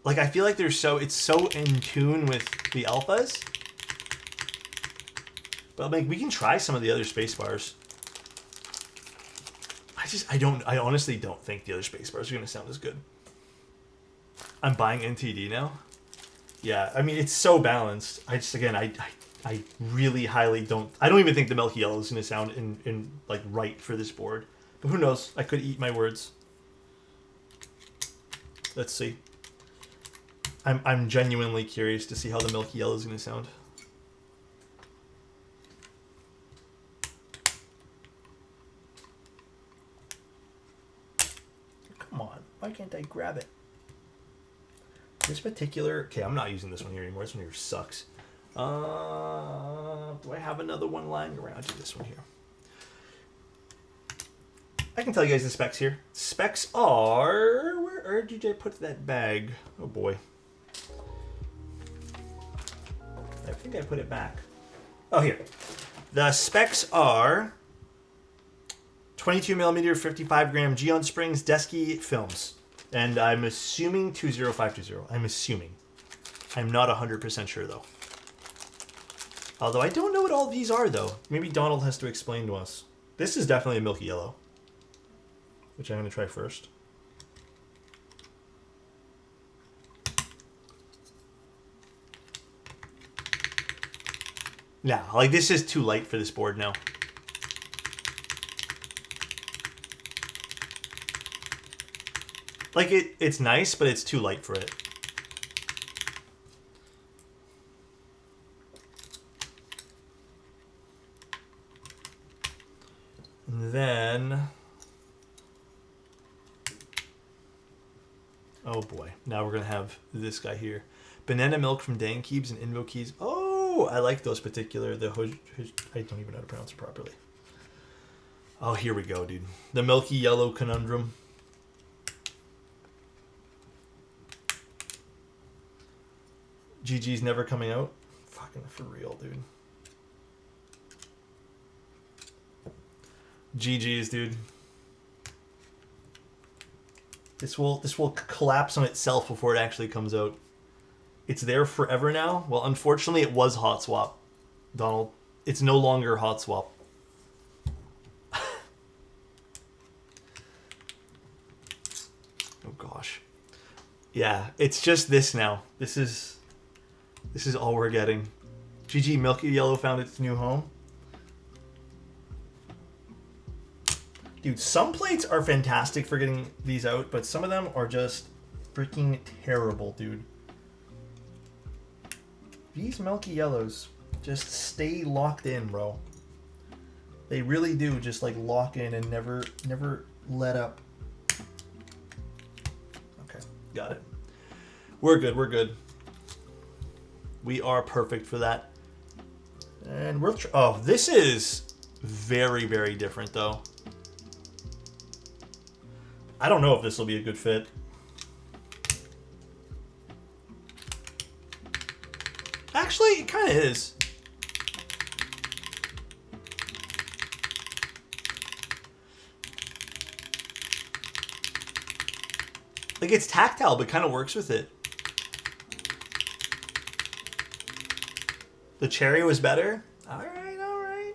Like, I feel like it's so in tune with the alphas. But like, we can try some of the other spacebars. I honestly don't think the other spacebars are gonna sound as good. I'm buying NTD now. Yeah, I mean, it's so balanced. I really highly don't. I don't even think the Milky Yellow is gonna sound in like right for this board. But who knows? I could eat my words. Let's see. I'm genuinely curious to see how the Milky Yellow is gonna sound. Come on, why can't I grab it? This particular... Okay, I'm not using this one here anymore. This one here sucks. Do I have another one lying around? I'll do this one here. I can tell you guys the specs here. Specs are... Where did I put that bag? Oh boy. I think I put it back. Oh, here. The specs are 22mm 55-gram Geon Springs Desky films. And I'm assuming 20520. I'm assuming. I'm not 100% sure, though. Although I don't know what all these are, though. Maybe Donald has to explain to us. This is definitely a Milky Yellow, which I'm going to try first. Nah, like this is too light for this board now. Like it's nice, but it's too light for it. And then, oh boy, now we're gonna have this guy here. Banana milk from Dan Keebs and Invo Keys. Oh, I like those particular, I don't even know how to pronounce it properly. Oh, here we go, dude. The milky yellow conundrum. GG's never coming out. Fucking for real, dude. GG's, dude. This will collapse on itself before it actually comes out. It's there forever now. Well, unfortunately, it was hot swap, Donald. It's no longer hot swap. Oh gosh. Yeah, it's just this now. This is all we're getting. GG Milky Yellow found its new home. Dude, some plates are fantastic for getting these out, but some of them are just freaking terrible, dude. These Milky Yellows just stay locked in, bro. They really do just like lock in and never let up. Okay, got it. We're good, we're good. We are perfect for that. And we're... oh, this is very, very different, though. I don't know if this will be a good fit. Actually, it kind of is. Like, it's tactile, but kind of works with it. The cherry was better? All right, all right.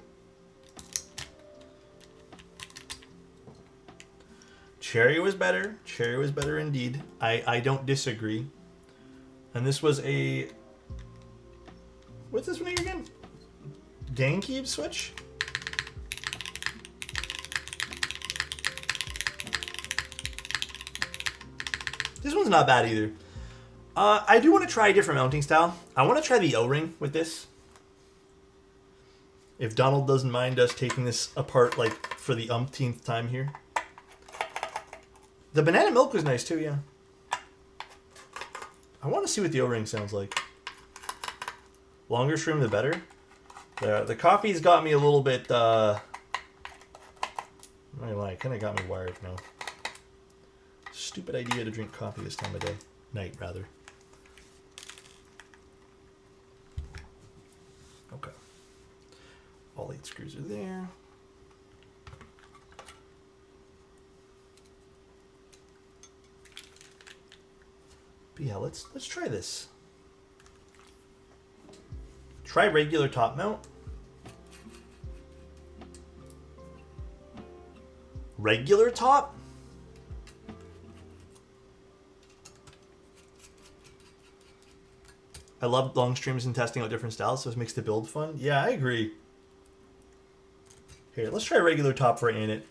Cherry was better. Cherry was better indeed. I don't disagree. And this was a... what's this one again? GameCube Switch? This one's not bad either. I do want to try a different mounting style. I want to try the O-ring with this. If Donald doesn't mind us taking this apart like for the umpteenth time here. The banana milk was nice too, yeah. I want to see what the O-ring sounds like. Longer stream the better. The coffee's got me a little bit, I'm not gonna lie, it kind of got me wired now. Stupid idea to drink coffee this time of day. Night, rather. Okay. All 8 screws are there. But yeah, let's try this. Try regular top mount. Regular top? I love long streams and testing out different styles, so it makes the build fun. Yeah, I agree. Here, let's try regular top for Ain't It.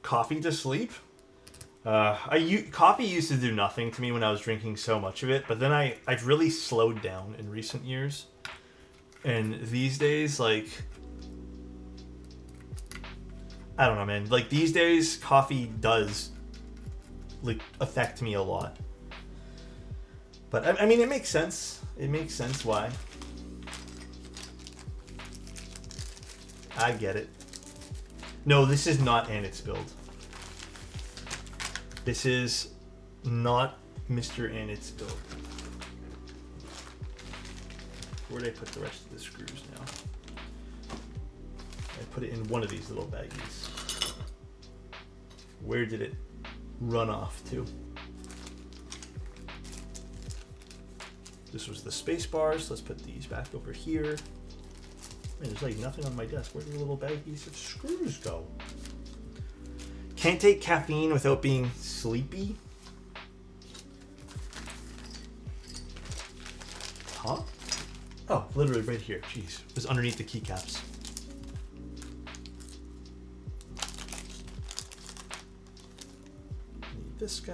Coffee to sleep? Coffee used to do nothing to me when I was drinking so much of it, but then I've really slowed down in recent years. And these days, like... I don't know, man. Like, these days, coffee does, like, affect me a lot. But, I mean, it makes sense. It makes sense why. I get it. No, this is not Anit's build. This is not Mr. Anit's build. Where did I put the rest of the screws now? I put it in one of these little baggies. Where did it run off to? This was the space bars. Let's put these back over here. Man, there's like nothing on my desk. Where do the little baggies of screws go? Can't take caffeine without being sleepy. Huh? Oh, literally right here. Jeez. It was underneath the keycaps. Need this guy.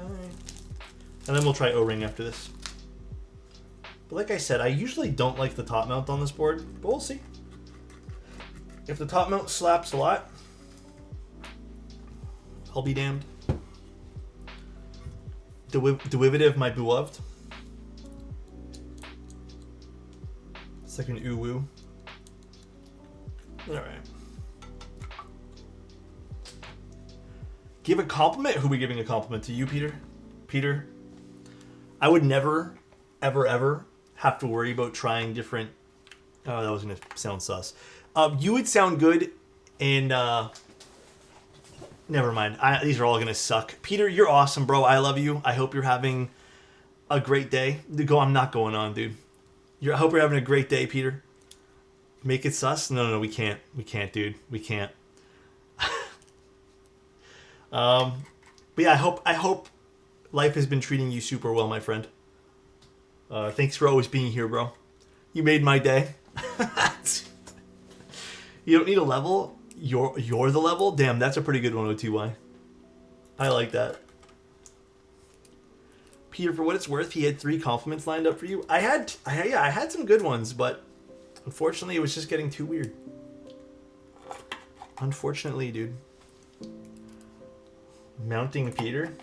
And then we'll try O-ring after this. But like I said, I usually don't like the top mount on this board, but we'll see. If the top mount slaps a lot, I'll be damned. Derivative, my beloved. It's like an ooh-woo. Alright. Give a compliment? Who are we giving a compliment to? You, Peter? Peter? I would never, ever, ever have to worry about trying different... Oh, that was going to sound sus. You would sound good in... Never mind. These are all going to suck. Peter, you're awesome, bro. I love you. I hope you're having a great day. I'm not going on, dude. I hope you're having a great day, Peter. Make it sus? No, we can't. We can't, dude. We can't. But yeah, I hope life has been treating you super well, my friend. Thanks for always being here, bro. You made my day. You don't need a level. You're the level. Damn, that's a pretty good one, OTY. I like that. Peter, for what it's worth, he had 3 compliments lined up for you. I had some good ones, but unfortunately, it was just getting too weird. Unfortunately, dude. Mounting Peter.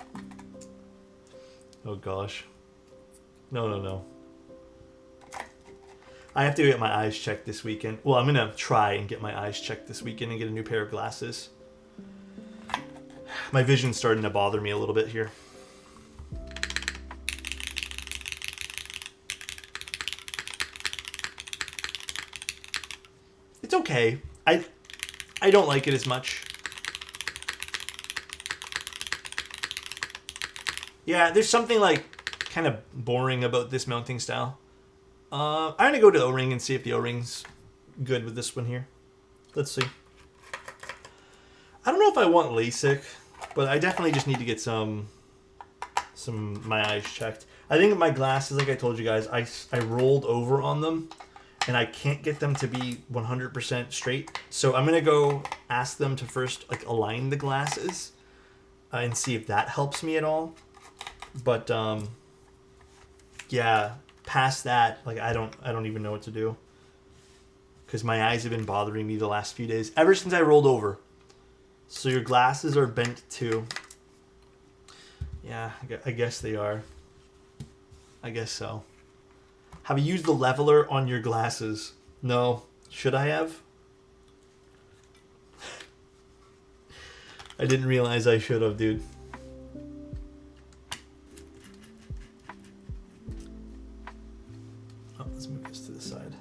Oh gosh. No. I have to get my eyes checked this weekend. Well, I'm gonna try and get my eyes checked this weekend and get a new pair of glasses. My vision's starting to bother me a little bit here. It's okay. I don't like it as much. Yeah, there's something like kind of boring about this mounting style. I'm gonna go to O-ring and see if the O-ring's good with this one here. Let's see. I don't know if I want LASIK, but I definitely just need to get my eyes checked. I think my glasses, like I told you guys, I rolled over on them, and I can't get them to be 100% straight. So I'm gonna go ask them to first like align the glasses and see if that helps me at all. But yeah, past that, like I don't even know what to do, because my eyes have been bothering me the last few days ever since I rolled over. So your glasses are bent too. Yeah, I guess they are. I guess so. Have you used the leveler on your glasses? No. Should I have? I didn't realize I should have, dude. Oh, let's move this to the side.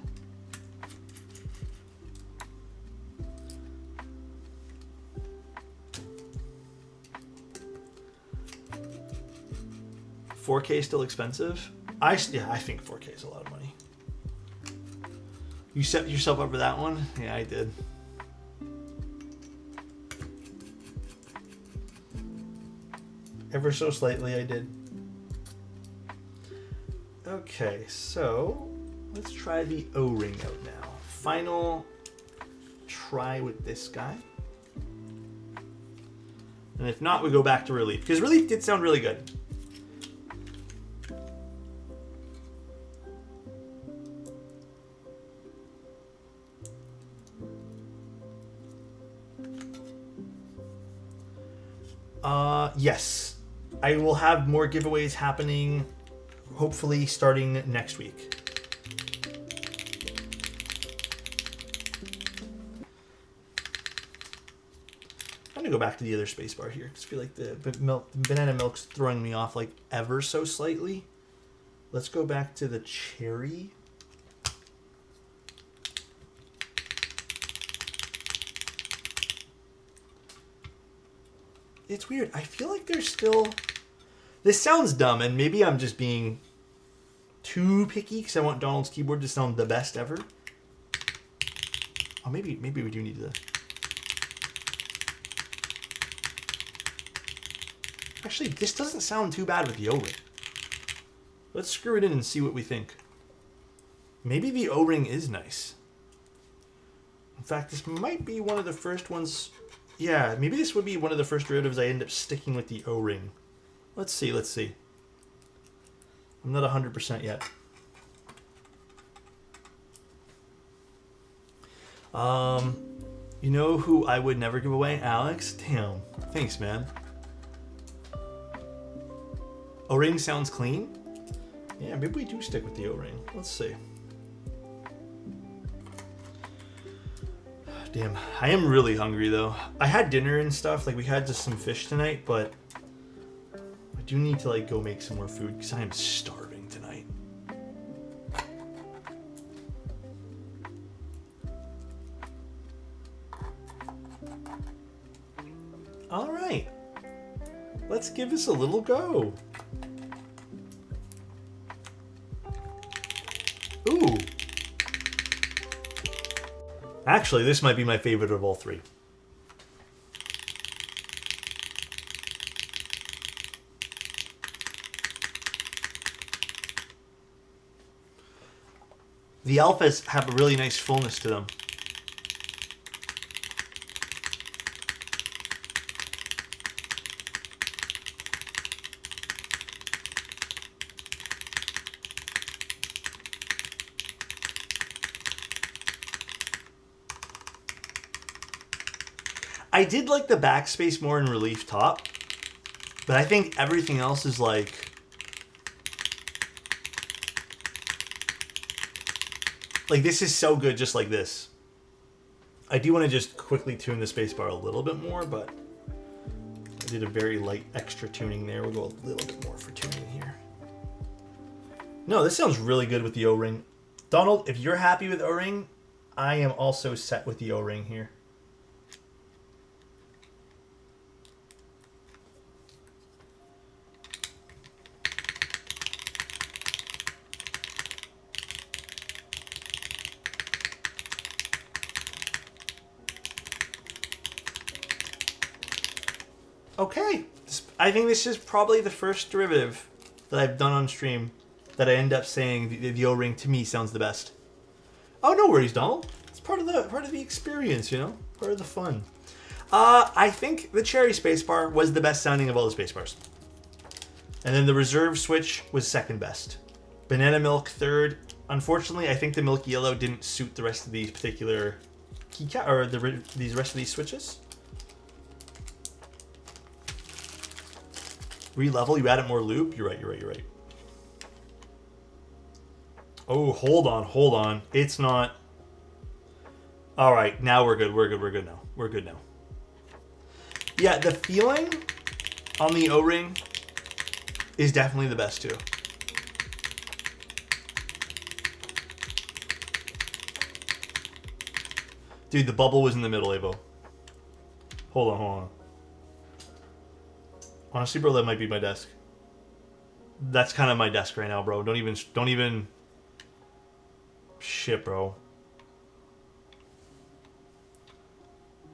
$4K still expensive? I think 4K is a lot of money. You set yourself up for that one? Yeah, I did. Ever so slightly, I did. Okay, so let's try the O-ring out now. Final try with this guy. And if not, we go back to Relief, because Relief did sound really good. Yes, I will have more giveaways happening, hopefully starting next week. I'm gonna go back to the other spacebar here. I just feel like the banana milk's throwing me off like ever so slightly. Let's go back to the cherry. It's weird. I feel like there's still... This sounds dumb, and maybe I'm just being too picky because I want Donald's keyboard to sound the best ever. Oh, maybe we do need to. Actually, this doesn't sound too bad with the O-ring. Let's screw it in and see what we think. Maybe the O-ring is nice. In fact, this might be one of the first ones. Yeah, maybe this would be one of the first derivatives I end up sticking with the O-ring. Let's see. I'm not 100% yet. You know who I would never give away? Alex? Damn. Thanks, man. O-ring sounds clean? Yeah, maybe we do stick with the O-ring. Let's see. Damn, I am really hungry though. I had dinner and stuff, like we had just some fish tonight, but I do need to like go make some more food because I am starving tonight. All right, let's give this a little go. Ooh. Actually, this might be my favorite of all three. The alphas have a really nice fullness to them. I did like the backspace more in relief top, but I think everything else is like this is so good just like this. I do want to just quickly tune the spacebar a little bit more, but I did a very light extra tuning there. We'll go a little bit more for tuning here. No, this sounds really good with the O-ring. Donald, if you're happy with O-ring, I am also set with the O-ring here. Okay, I think this is probably the first derivative that I've done on stream that I end up saying the O-ring to me sounds the best. Oh, no worries, Donald. It's part of the experience, you know, part of the fun. I think the cherry spacebar was the best sounding of all the spacebars, and then the reserve switch was second best. Banana milk third. Unfortunately, I think the milk yellow didn't suit the rest of these particular keycap or these rest of these switches. Re-level, you added more loop. You're right. Oh, hold on. It's not. All right, now we're good. We're good now. Yeah, the feeling on the O-ring is definitely the best too. Dude, the bubble was in the middle, Avo. Hold on. Honestly, bro, that might be my desk. That's kind of my desk right now, bro. Don't even. Shit, bro.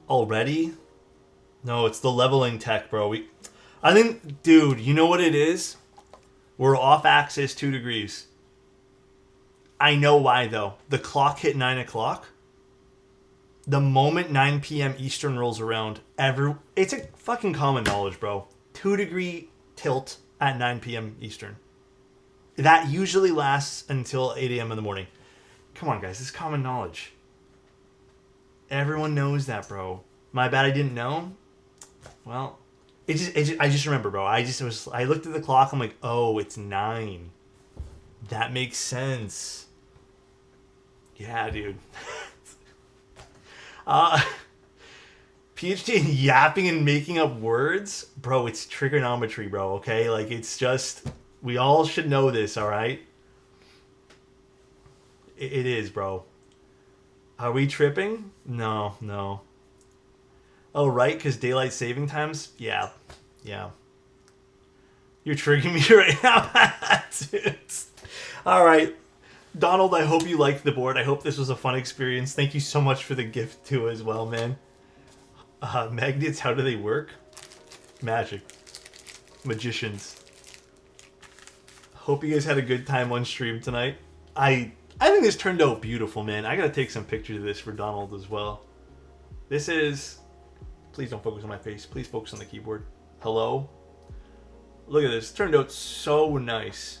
Already? No, it's the leveling tech, bro. I think, dude, you know what it is? We're off axis 2 degrees. I know why, though. The clock hit 9 o'clock. The moment 9 p.m. Eastern rolls around, it's a fucking common knowledge, bro. 2-degree tilt at 9 p.m. Eastern. That usually lasts until 8 a.m. in the morning. Come on, guys. This is common knowledge. Everyone knows that, bro. My bad I didn't know. Well, I just remember, bro. I looked at the clock. I'm like, oh, it's 9. That makes sense. Yeah, dude. PhD in yapping and making up words? Bro, it's trigonometry, bro, okay? Like, it's just... We all should know this, alright? It is, bro. Are we tripping? No. Oh, right? Because daylight saving times? Yeah. You're triggering me right now. Dude. Alright. Donald, I hope you liked the board. I hope this was a fun experience. Thank you so much for the gift too as well, man. Magnets, how do they work? Magic. Magicians. Hope you guys had a good time on stream tonight. I think this turned out beautiful, man. I gotta take some pictures of this for Donald as well. This is... Please don't focus on my face. Please focus on the keyboard. Hello? Look at this. It turned out so nice.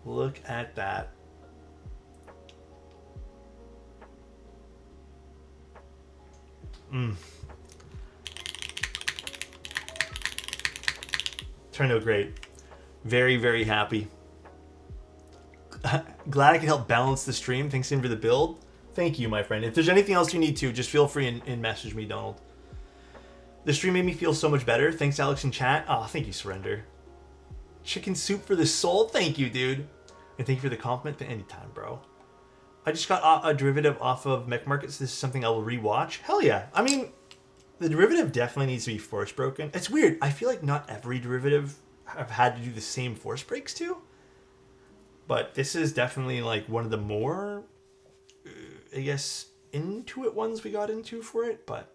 Look at that. Turned out great. Very, very happy. Glad I could help balance the stream. Thanks again for the build. Thank you, my friend. If there's anything else you need to, just feel free and message me, Donald. The stream made me feel so much better. Thanks, Alex in chat. Oh, thank you, Surrender. Chicken soup for the soul. Thank you, dude. And thank you for the compliment. Anytime, bro. I just got a derivative off of Mech Markets. This is something I will rewatch. Hell yeah. I mean, the derivative definitely needs to be force broken. It's weird. I feel like not every derivative I've had to do the same force breaks to. But this is definitely like one of the more, I guess, into it ones we got into for it. But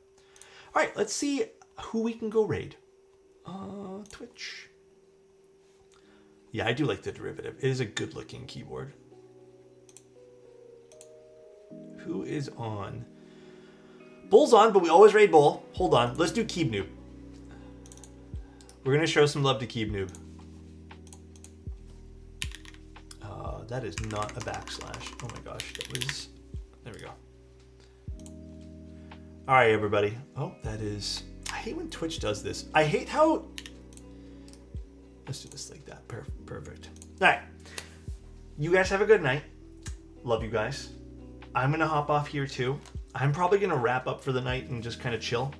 all right, let's see who we can go raid. Twitch. Yeah, I do like the derivative. It is a good looking keyboard. Who is on? Bull's on, but we always raid Bull. Hold on. Let's do Keeb Noob. We're going to show some love to Keeb Noob. That is not a backslash. Oh my gosh. That was... There we go. All right, everybody. Oh, that is... I hate when Twitch does this. I hate how... Let's do this like that. Perfect. All right. You guys have a good night. Love you guys. I'm going to hop off here too. I'm probably going to wrap up for the night and just kind of chill.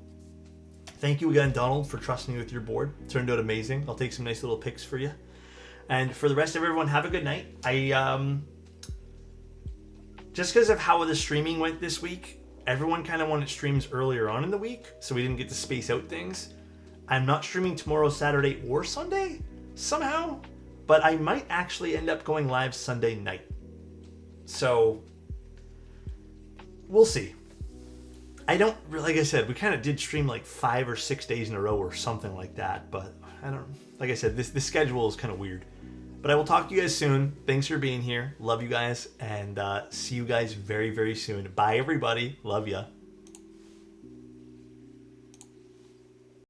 Thank you again, Donald, for trusting me with your board. It turned out amazing. I'll take some nice little pics for you. And for the rest of everyone, have a good night. Just because of how the streaming went this week, everyone kind of wanted streams earlier on in the week, so we didn't get to space out things. I'm not streaming tomorrow, Saturday, or Sunday, somehow, but I might actually end up going live Sunday night. So, we'll see. I don't, like I said, we kind of did stream like 5 or 6 days in a row or something like that, but I don't, like I said, this schedule is kind of weird. But I will talk to you guys soon. Thanks for being here. Love you guys, and see you guys very, very soon. Bye, everybody. Love ya.